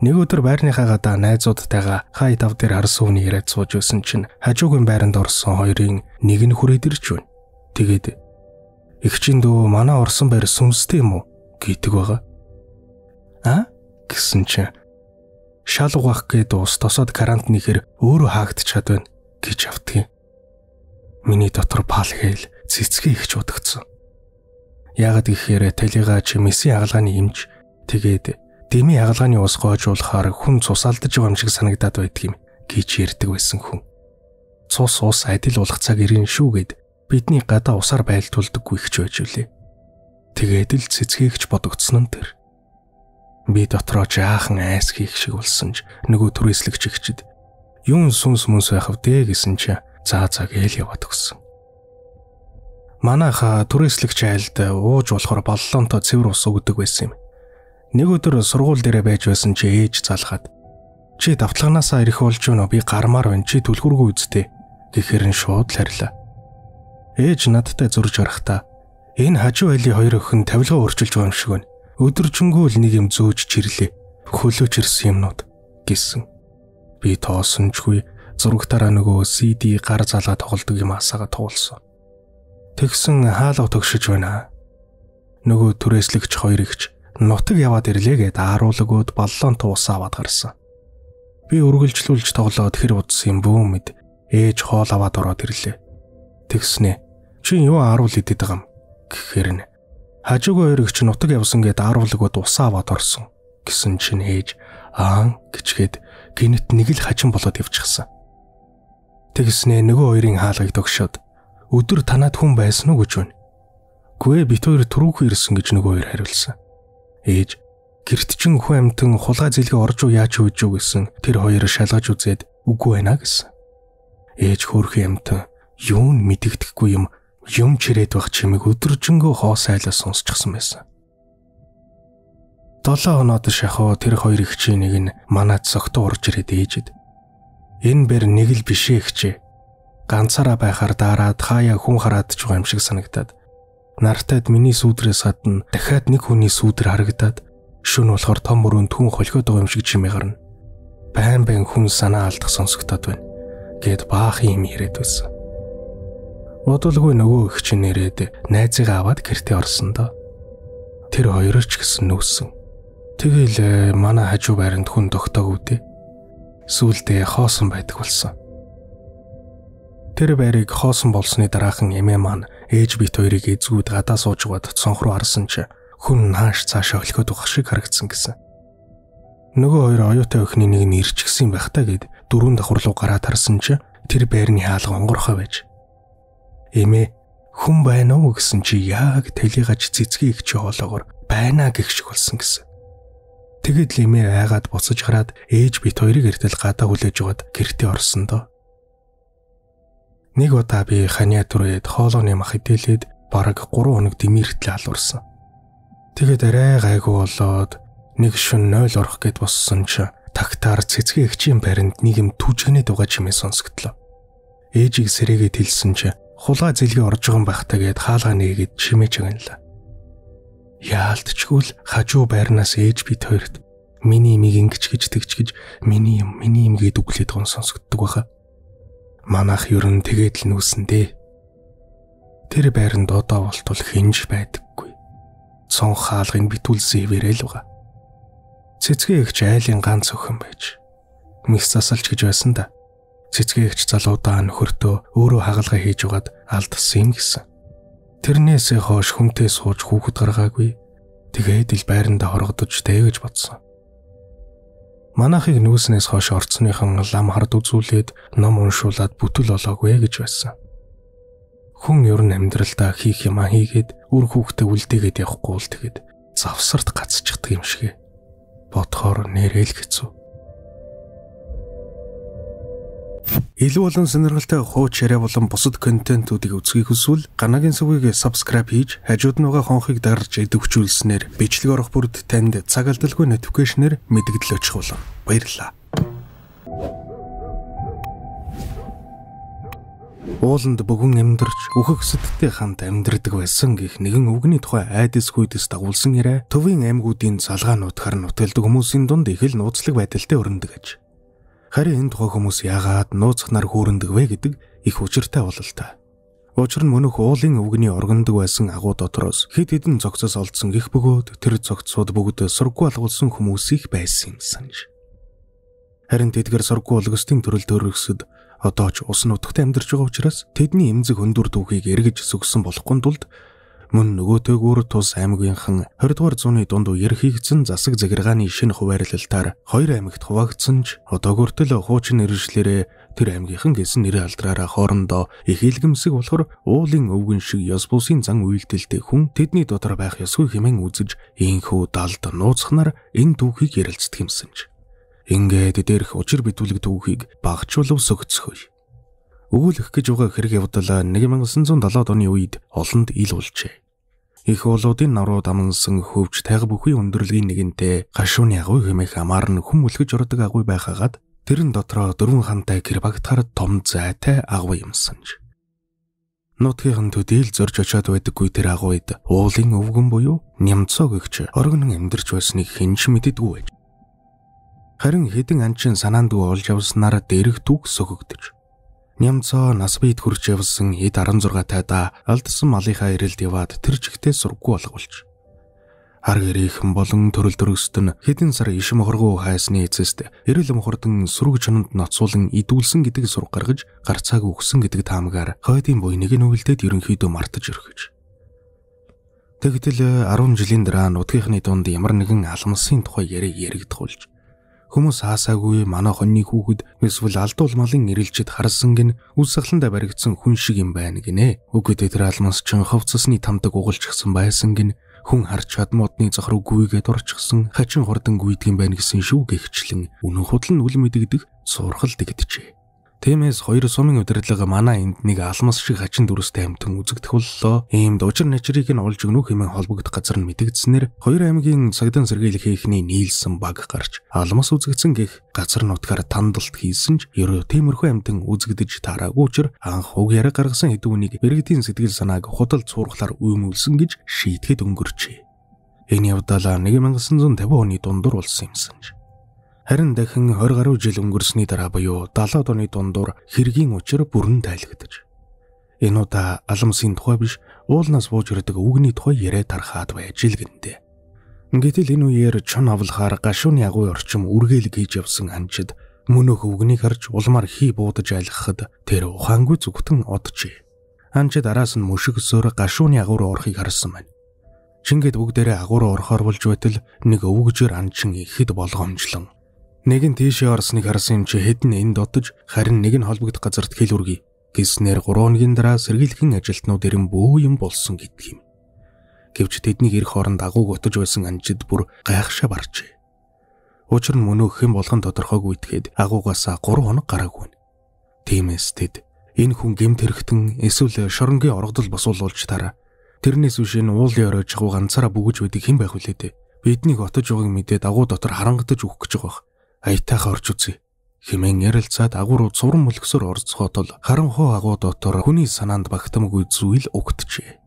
B: Нэг өдөр байрныхаа гадаа найзуудтайгаа хай тав дээр харсан хүний яриад сууж байсан чинь хажуугийн байранд орсон хоёрын нэг нь хүрээд ирж байна. Тэгээд "Эгчин дөө манай орсон байр сүнстэй юм уу?" гэдэг байгаа. Гэсэн чинь "Шал угаах гээд ус тосоод карант нэхэр өөрөө хаагдчихад байна" гэж автгий. Миний дотор пал гээл цэцгээ ихч удагдсан. Яагаад гэхээр талигач месийн хагалгааны эмч тэгээд дэмий хагалгааны ус гоожуулахаар хүн цус алдаж байгаа юм шиг санагдаад байдгийм гэж ярьдаг байсан хүн. Цус ус адил уулах цаг ирэн шүүгээд бидний гадаа усаар байлтуулдаггүй ихч байж үлээ. Тэгээд л цэцгээгч бодогдсон нь тэр. Би дотроо жаахан айс хийх шиг болсон ч нөгөө түрээслэгч ихчид "Юун сүнс мөнс байх вэ" гэсэн чи заа гээл яваад өгсөн. Манайха түрээслэгч айлд ууж болохоор боллоонтой цэвэр ус өгдөг байсан юм. Нэг өдөр сургууль дээр байж байсан чи ээж залгаад "Чи давтлагнаасаа ирэх болж байна уу? Би гармаар байна. Чи түлхүүргүй үсттэй" гэхээр нь шууд л харилаа. Ээж надтай зурж гарахтаа "Энэ хажуу айлын хоёр охин тавилгаа өөрчилж байгаа юм шиг байна. Өдөржингөө л нэг юм зөөж чирлээ. Хөлөөч ирсэн юмнууд" гэсэн. Би тоосончгүй зурагтаараа нөгөө CD гар залгаа тоглодог юм асаага туулсан. Тэгсэн хаалга төгшөж байна. Нөгөө түрээслэгч хоёр ихч нутаг яваад ирлээ гэд ааруулгууд боллоонтой ус аваад гарсан. Би үргэлжлүүлж тоглоод хэр удсан юм бөө мэд ээж хоол аваад ороод ирлээ. Тэгснэ "Чи юу ааруул идэт байгаа юм?" гэхээр нь "Хажуугийн хоёр ихч нутаг явсан гэд ааруулгууд ус аваад орсон" гэсэн чинь ээж гэчгээд гинэт нэг л хажин болоод явчихсан. Тэгснэ нөгөө хоёрын хаалгыг тогшоод "Өдөр танаад хүн байсан уу гэж байна." "Гүй ээ, бит хоёр түрүүхэн ирсэн" гэж нөгөө хоёр хариулсан. Ээж "Гэрт чин хүн амтан хулгай зэлгээ орж уу яаж үйж үү" гэсэн тэр хоёр шалгаж үзээд "Үгүй байна" гэсэн. Ээж хөөрхөн амтан юун мэдэгдэхгүй юм чирээд байх чимэг өдөржингөө хоос айлаа сонсчихсан байсан. 7 хоноод шахуу тэр хоёр ихчийн нэг нь манад согтуу урж ирээд ээжэд "Энэ бэр нэг л бишээ ихчээ. Ганцаараа байхаар дараад хаяа хүн хараад ч байгаа юм шиг санагдаад нартайд миний сүүдрээс гадна дахиад нэг хүний сүүдэр харагдаад шөнө болохоор том мөрөнд хүн холхиод байгаа юм шиг чимээ гарна. Байн хүн санаа алдах сонсогдоод байна" гэд баахан юм яриад байсан. Бодолгүй нөгөө их чинь нэрээд найзыгаа аваад гэртээ орсон доо. Тэр хоёр ч гэсэн нүүсэн. Тэгэл манай хажуу байранд хүн тогтоог үдээ. сүүлдээ хоосон байдаг болсон. Тэр байрыг хоосон болсны дараахан эмээ маань ээж бит хоёрыг эзгүүд гадаа суужгаад цонх руу харсан ч хүн нааш цаашаа өлхөд байгаа шиг харагдсан гэсэн. Нөгөө хоёр оюутай охины нэг нь ирчихсэн байх та гэд дөрөв давхар руу гараад харсан ч тэр байрны хаалга онгорхой байж. Эмээ хүн байна уу гэсэн чи яг тэлийгаж цэцгийн их чи хоолоогоор байна гэх шиг болсон гэсэн. Тэгэд л эмээ айгаад буцаж хараад ээж бит хоёрыг эртэл гадаа хүлээж аваад гэртээ орсон доо. Нэг удаа би ханиа түрээд хоолооны мах идэлээд бараг 3 хоног дэмэртэл алуурсан. Тэгэд арай гайгүй болоод нэг шөнө 0 орох гэд боссон ч тагтаар цэцгийн эгчийн баринд нэг юм түжгэнэд байгаа чимээ сонсогдлоо. Ээжийг сэрээгээд хэлсэн ч хулгай зэлгээ орж байгаа юм байхтаа гэд хаалгаа нээгээд чимээж аганлаа. Яалтчгүй л хажуу байрнаас ээж бит хоёрт миний имийг ингэж гэж тэгч гэж миний юм гээд үглээд байгаа сонсогддог байхаа. Манайх ер нь тэгээд л нүүсэндээ. Тэр байранд одоо болтол хинж байдаггүй. Цонх хаалгыг битүүлсэн хэвээрэл байгаа. Цэцгийн эгч айлын ганц охин байж. Мис засалч гэж байсан да. Цэцгийн эгч залуудаа нөхөртөө өөрөө хагалгаа хийж угаад алдсан юм гэсэн. Тэрнээсээ хойш хүнтэй сууж хүүхэд гаргаагүй. Тэгээд ил байранда хоргодож тээгэж бодсон. Манайхыг нүүснээс хойш орцныхан лам хард үзүүлээд ном уншуулад бүтэл олоогүй гэж байсан. Хүн ер нь амьдралдаа хийх юм хийгээд үр хүүхдээ үлдээгээд явахгүй л тэгэд завсарт гацчихдаг юм шиг. Бодхоор нэрэл хэцүү. Илүү олон сонирхолтой хууч яриа болон бусад контентуудыг үзхийг хүсвэл Ганагийн сүвийг subscribe хийж хажууд нь байгаа хонхыг дарж идэвхжүүлснээр бичлэг орох бүрд танд цаг алдалгүй notification-ээр мэдэгдэл очих болно. Баярлалаа. Ууланд бөгөн амьдарч үхэгсдтэй хамт амьдардаг байсан гэх нэгэн үгний тухай айдас хүйдэс дагуулсан яриа төвийн аймагуудын залгаануудаар нутгалдаг хүмүүсийн дунд их л нууцлаг байдалтай өрнөдөг аж. Харин энэ тухай хүмүүс яагаад нууцхнаар хөөрөндөг вэ гэдэг их учиртай бололтой. Учир нь мөнх уулын өвгний оргондог байсан агуу дотроос хэд хэдэн зогцос олдсон гих бөгөөд тэр зогцсууд бүгд сургуу алгуулсан хүмүүс их байсан юм санаж. Харин тэдгээр сургуу олгостын төрөл төрөсөд одоо ч ус нутагт амьдарч байгаа учраас тэдний эмзэг хөндөр түүхийг эргэж сүгсэн болохгүй тулд мөн нөгөөтэйгүүр тус аймагийнхан 20 дугаар зууны дунд үеэр хийгдсэн засаг загиргааны шинэ хуваарлалтаар 2 аймагт хуваагдсан ч одоо хүртэл хуучин нэршлэрээ тэр аймгийнхан гэсэн нэрийн алдраараа хоорондоо их илгэмсэг болохоор уулын өвгөн шиг ёс бусын зан үйлдэлтэй хүн тэдний дотор байх ёсгүй хэмээн үзэж ийхүү далд нууцхнаар энэ түүхийг ярилцдаг юмсанж. Ингээд дээрх учир битүүлэг түүхийг багчуулав сөгцөхөй. Өгүүлэх гэж байгаа хэрэг явдал 1970-ад оны үед олонд ил болжээ. Их уулуудын нарууд амнсан хөвж тайга бүхий өндөрлөгийн нэгэнтэй гашууны агуй хэмээх амаар нь хүм үлгэж ордог агуй байхагаад тэрэн дотроо 4 хантай гэр багтахаар том зайтай агуй юмсанж. Нутгийн төдийл зорж очиад байдаггүй тэр агуйд уулын өвгөн буюу нямцоо гэгч оргон амьдарч байсныг хинж мэддэггүй байж. Харин хэдэн анчин санаанд олж явснаар дэрэг түг сөгөгдөж. Нямцоо нас бийд хурж явсан эд 16 тайда алдсан малынхаа ирэлд яваад тэр чигтээ сургуу болгуулж. Хар гэрийнхэн болон төрөл төрөст нь хэдэн сар иш мохоргоо хайсны эцэст эрэл мохордон сүрэг чонод ноцуулан идүүлсэн гэдэг сураг гаргаж гарцааг өгсөн гэдэг таамагаар хойдын буйныг нь үйлдээд ерөнхийдөө мартаж өргөж. Тэгтэл 10 жилийн дараа нутгийнхны дунд ямар нэгэн алмсын тухай яригдхуулж хүмүүс хаасаагүй манай хоньны хүүхэд эсвэл алдуул малын ирэлжид харсан гин үс сахландаа баригдсан хүн шиг юм байна гинэ. Үгүй тэр алмас чин ховцсны тамдаг угалчихсан байсан гин хүн харч чад модны захруу гүйгээд орчихсан хачин хурдан гүйдэг юм байна гэсэн шүү гихчлэн үнэн худал нь үл мэдэгдэх сурхал дэгдэжээ. Тиймээс 2 сумын удирдлага манай энд нэг алмас шиг хачин дүрстэй амьтан үзэгдэх боллоо. Иймд учир начрыг нь олж өгнөх хэмээн холбогдох газар нь мэдэгдснээр 2 аймгийн цагдан сэргийлэх хийхний нийлсэн баг гарч алмас үзэгдсэн гэх газар нутгаар тандалт хийсэн ч ерөө тиймэрхүү амьтан үзэгдэж таараагүй учраа анх уг яриа гаргасан хэдүүнийг иргэдийн сэтгэл санааг худал цуурхлаар үймүүлсэн гэж шийдэхэд өнгөрчээ. Энэ явдал 1950 оны дундуур болсон юм санаж. Харин дахин 20 гаруй жил өнгөрсний дараа буюу 70-ад оны дундуур хэргийн учир бүрэн тайлагдаж. Энэ удаа алмсын тухай биш уулнаас бууж ирдэг үгний тухай яриа тархаад байж л гэнэ. Гэтэл энэ үеэр чон авлахаар гашууны агуй орчим үргэлэг хийж явсан анчид Мөнөөх өвгнийг харж улмаар хий буудаж айлгахад тэр ухаангүй зүгтэн оджээ. Анч араас нь мөшиг өсөөр гашууны агуур орохыг харсан байна. Чингээд бүгдээрээ агуур орохоор болж байтал нэг өвгөжөр анчин ихэд болгоомжлон. Нэг нь тийшээ орсныг харсан юм чи хэд нь энд дотож харин нэг нь холбогдох газарт хэл үргий. Гэснээр 3 хоногийн дараа сэргийлхэн ажилтнууд ирэн бөө юм болсон гэдг юм. Гэвч тэдний ирэх хооронд агууг утаж байсан анчид бүр гайхшаа баржээ. Учир нь мөнөөх хэн болгон тодорхойгүй итгэхэд агуугаас 3 хоног гараагүй. Тиймээс тэд энэ хүн гэмт хэрэгтэн эсвэл шоронгийн оргодол босуулж тараа. Тэрнээс биш энэ уулын оройж агуу ганцаараа бүгэж байдаг хэн байх вүлээ дээ. Биднийг отож байгааг мэдээд агуу дотор харангадаж өгөх гэж байгаа. Аятайхаа орж үзье. Хэмээн ярилцаад агуурууд суран мөлгсөөр орцоход л харанхуй агуу дотор хүний санаанд багтамгүй зүйл угтжээ.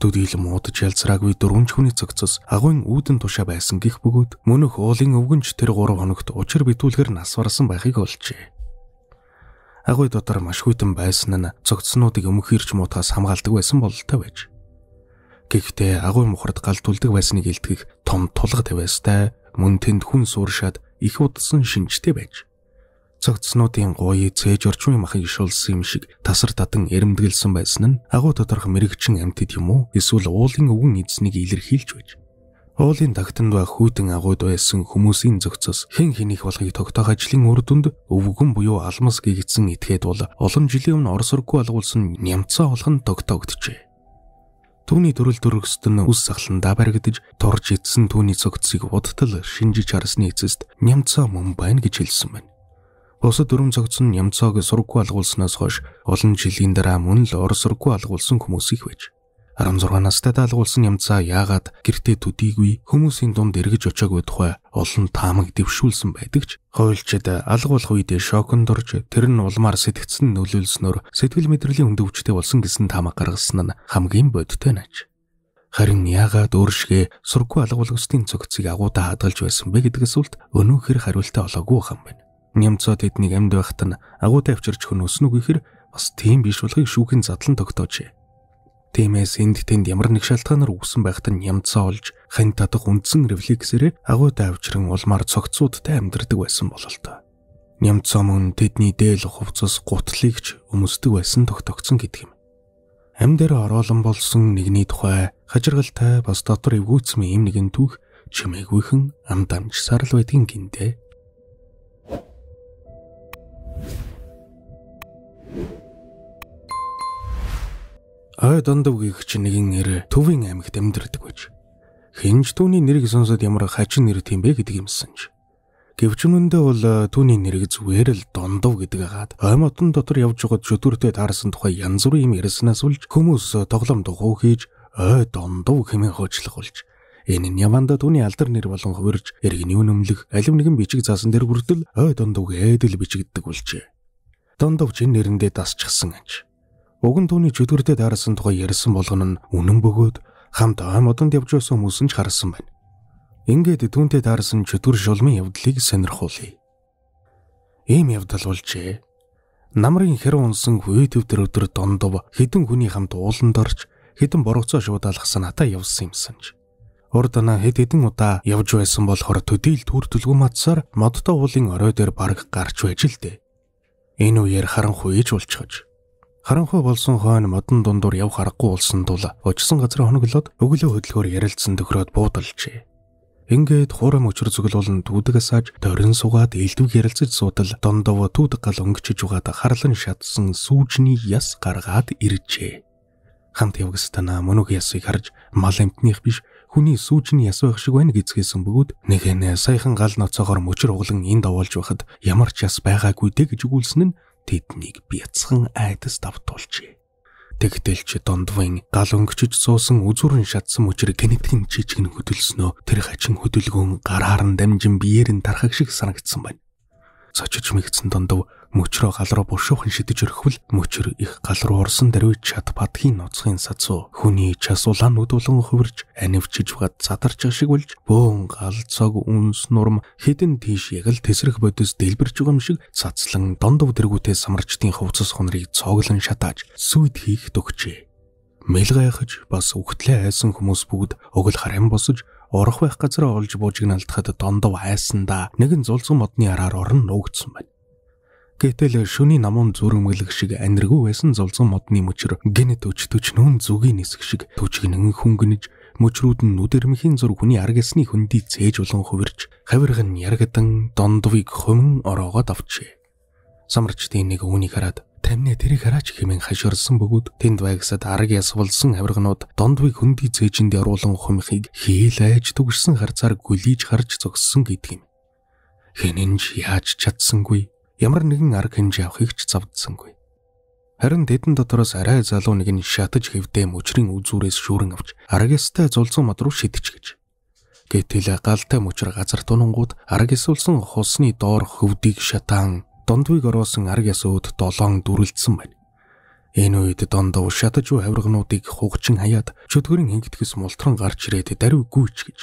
B: Төдийл муудаж ялцраагүй 4 хүний цогцос агуйн үүдэн тушаа байсан гих бөгөөд мөнөх уулын өвгөнч тэр 3 хоногт учир битүүлгэр нас барсан байхыг олжээ. Агуй дотор маш хүйтэн байсан нь цогцснуудыг өмөхөрч муутахаас хамгаалдаг байсан бололтой байж. Гэхдээ агуй мухард галтулдаг байсныг илтгэх том тулга тавиастай мөн тэнд хүн сууршаад их удсан шинжтэй байж. Цогцснуудын гуйы цээж орчмын махыг ишүүлсэн юм шиг тасар татан эрэмдэглсэн байсан нь агуу тодорх мэрэгчин амьтад юм уу эсвэл уулын өвгөн эзнийг илэрхийлж байж. Уулын тагтанд байх хүйтэн агууд байсан хүмүүсийн зохицос хэн хэнийх болохыг тогтоох ажлын үр дүнд өвгөн буюу алмас гэгдсэн этгээд бол олон жилийн өмнө Орос руугүй алгуулсан нямцаа болох нь тогтоогдчихэ. Түүний төрөл төрөстөн үс сахландаа баригдаж турж идсэн түүний цогцыг удтал шинжиж харсны эцэст нямцаа мөн байна гэж хэлсэн байна. Бусад 4 цогц нь нямцааг сургуу алгуулснаас хойш олон жилийн дараа мөн л Орос руугүй алгуулсан хүмүүс их байж. 16 настай алгуулсан нямцаа яагаад гэртээ төдийгүй хүмүүсийн дунд эргэж очиагүй тухай олон таамаг дэвшүүлсэн байдаг ч хойлчид алгуулах үедээ шоконд орж тэр нь улмаар сэтгцэн нөлөөлснөөр сэтгэл мэдрэлийн өндөвчтэй болсон гэсэн таамаг гаргасан нь хамгийн бодтой нааж. Харин яагаад өөршгөө сургуу алгуулагчдын цогцыг агуудаа хадгалж байсан бэ гэдэг асуулт өнөөхөр хариултаа олоогүй юм байна. Нямцаа тэднийг амьд байхад нь агуудаа авчирч хөнөөснө үгээр бас тийм биш болохыг шүүхийн задлан тогтоожээ. Тиймээс энд тэнд ямар нэг шалтгаанаар үгсэн байхад нь нямцаа олж хань татах үндсэн рефлексээр агуудаа авчран улмаар цогцуудтай амьдардаг байсан бололтой. Нямцаа мөн тэдний дээл хувцас гутлыгч өмсдөг байсан тогтогдсон гэдэг юм. Ам дээр ороолон болсон нэгний тухай хажиргалтай бас дотор эвгүүцмийн юм нэгэн түүх чимээгүйхэн ам дамжсаар л байдгийн гинтээ. Ой дондов гэгч нэгэн нэр Төвийн аймагт амьдардаг байж. Хинж түүний нэрийг сонсоод ямар хачин нэр тийм бэ гэдэг юмсан ч. Гэвч мөндөө бол түүний нэрийг зүгээр л дондов гэдэг агаад ой модон дотор явж байгаад шөтөртэй таарсан тухай янз бүрийн юм ярьснаас болж хүмүүс тоглоом духуу хийж ой дондов хэмээн хоочлох болж энэ нь яванда түүний алдар нэр болон хувирж эргний үнэмлэх алив нэгэн бичиг заасан дээр хүртэл ой дондов гэдэл бичигддэг болжээ. Дондов чин нэрэндээ дасчихсан анч. Уг нь түүний чөтгөртэй таарсан тухай ярьсан болгоно нь үнэн бөгөөд хамт ой модонд явж байсан хүмүүс нь ч харсан байна. Ингээд түүнтэй таарсан чөтгөр шулмын явдлыг сонирхуулъя. Ийм явдал болжээ. Намрын хэр унсан хүй төвтөр өдөр дондов хэдэн хүний хамт ууланд орж хэдэн боргоцоо шуудаалгасан атаа явсан юмсанч. Урд анаа хэдэн удаа явж байсан болохоор төдийл түр төлгөө матсаар модтой уулын орой дээр бараг гарч байж л дээ. Энэ үеэр харанхуй иж болчихож. Харанхуй болсон хойно модон дундуур яв харахгүй болсон тул очсон газар хоноглоод өглөө хөдөлгөөр ярилцсан төгрөөд буудалжээ. Ингээд хуурам өчр зүгэл болон түүдэг асааж дөрөн суугаад элдвэг ярилцаж суудал дондов түүдэг гал өнгөчж угаад харлан шатсан сүүжний яс гаргаад иржээ. Хамт явгастана мөнөг ясыг харж мал амтных биш хүний сүүжний яс байх шиг байна гэцгээсэн бөгөөд нэгэн саяхан гал ноцоогоор мөчр углан энд овоолж байхад ямар ч яс байгаагүй дэ гэж өгүүлсэн нь тэднийг бяцхан айдас давтуулжээ. Тэгтэлч дондвын гал өнгөчж суусан үзүүрэн шатсан мөчр гэнэтгэн жижигэн хөдөлснөө тэр хачин хөдөлгөөн гараар нь дамжин биеэр нь тархах шиг санагдсан байна. Цочиж мэгцэн дондов мөчрөө гал руу бушуухан шидэж өрхвөл мөчр их гал руу орсон даруйд чад бадхийн ноцхын сацуу хүний час улаанууд болон хувирж анивчиж бат задарч шиг болж бөөн гал цог үнс нурм хідэн тийш яг л тесрэх бодис дэлбэрч байгаа юм шиг цацлан дондов дэргүүтээ самарчдын хувцас хонрыг цоглон шатааж сүйд хийх төгчээ. мэл гайхаж бас үхтлээ айсан хүмүүс бүгд өгөл харам босож орох байх газараа олж буужигналдахад дондов айсандаа нэгэн зулзган модны араар орон нуугдсан байна. Гэтэл шөнийн намун зүрмгэлэг шиг аниргүй байсан зулзган модны мөчр гинэт өчтөч нүүн зүгийн нисэх шиг төчгнэн хүнгэнэж мөчрүүд нь нүдэрмхийн зур хүний аргасны хөндий цээж болон хувирч хавирган яргадан дондвыг хөмөн ороогоод авчээ. Самарчдын нэг үүнийг хараад тамны тэрийг хараач хэмээн хашгирсан бөгөөд тэнд байгсад арга ясвалсан хавирганууд дондвыг хөндий цээжинд оруулан хумихыг хийлээж түгшсэн харцаар гүлийж харж зогссон гэдэг юм. Хэнэнж яаж чадсангүй, ямар нэгэн арга хэмжээ авахыг ч завдсангүй. Харин тэдэн дотроос арай залуу нэг нь шатаж хэвдээ мөчрийн үзүүрээс шүүрэн авч аргастай зулзган мод руу шидэж гэж. Гэтэл галтай мөчр газар тунангууд арга ясвалсан хусны доор хөвдийг шатаан дондвыг ороосон арга ясууд долоон дүрлэлдсэн байна. Энэ үед дондов шатаж буй хавиргануудыг хугчин хаяад чөтгөрийн хингтгэс мултран гарч ирээд даруй гүйч гэж.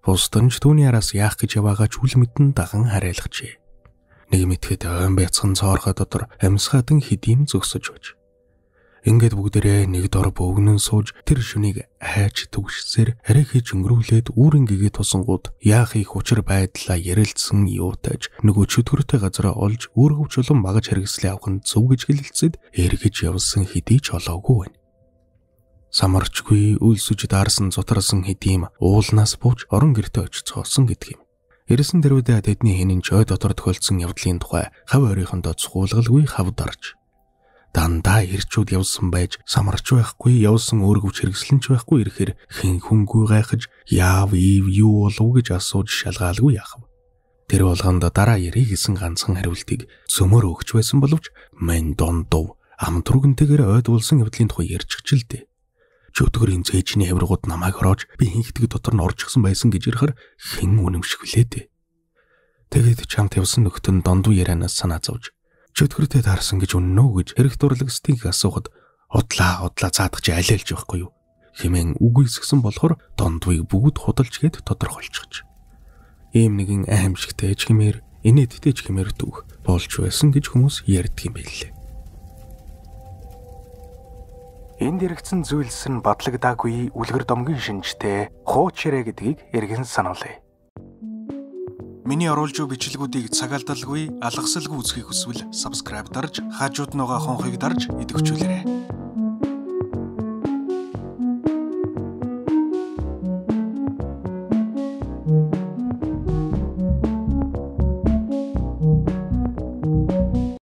B: Бусданч түүний араас яах гэж яваагаа чүл мэдэн даган харайлгачээ. Нэг мэтгэд ойн байцхан цоорхоо дотор амьсгаатан хэдийм зөксөж байж. Ингээд бүгдээрээ нэг дор бөөгнөн сууж тэр шөнийг хайж түгшсээр арай хийж өнгөрүүлээд үүрэн гэгээ тусангууд яах их учир байдлаа ярилцсан юутайж нөгөө чөтгөртэй газараа олж үүргэвч болон магаж хэрэгслээ авах нь зөв гэж хэлэлцээд эргэж явсан хэдий ч олоогүй байна. Самарчгүй үлсүж даарсан зутарсан хэдийм уулнаас бууж орон гэртээ очиж цоосон гэдэг юм. Ирсэн дэрвдээ тэдний хинэн ч ой дотор тохиолдсон явдлын тухай хав оройхондоо цугуулгалгүй хавдарж дандаа ирчүүд явсан байж самарч байхгүй явсан өөргөвч хэрэгслэн ч байхгүй ирэхээр хэн хүнгүй гайхаж яав ив юу болов гэж асууж шалгаалгүй яахав. Тэр болгонд дараа ярих гэсэн ганцхан хариултыг цөмөр өгч байсан боловч мань дондов ам түргэнтэйгээр ойдуулсан явдлын тухай ярьчихжээ. Чөтгөрийн цээжний хавиргууд намайг ороож би хинхдэг дотор нь орчихсан байсан гэж ярихаар хэн үнэмших вүлээ. Тэгээд чамд явсан нөхдөн дондуу ярианаас санаа зовж чөтгөртэй таарсан гэж үнэнөө гэж хэрэг дурлагстыг асуухад удлаа цаадах чи алиалж байхгүй юу хэмээн үгүйсгсэн болохоор дондвыг бүгд худалж гээд тодорхойлчихж. Ийм нэгэн аимшигтэй ч хэмээр инээдтэй ч хэмээр дүүх болж байсан гэж хүмүүс ярьдаг юм байлээ. Энд яригдсан зүйлс нь батлагдаагүй үлгэр домгийн шинжтэй хуучрэ гэдгийг эргэн сануулъя. Миний оруулж буй бичлэгүүдийг цагаалдалгүй, алгасалгүй үзхийг хүсвэл subscribe дарж, хажууд байгаа хонхыг дарж идэвхжүүлээрэй.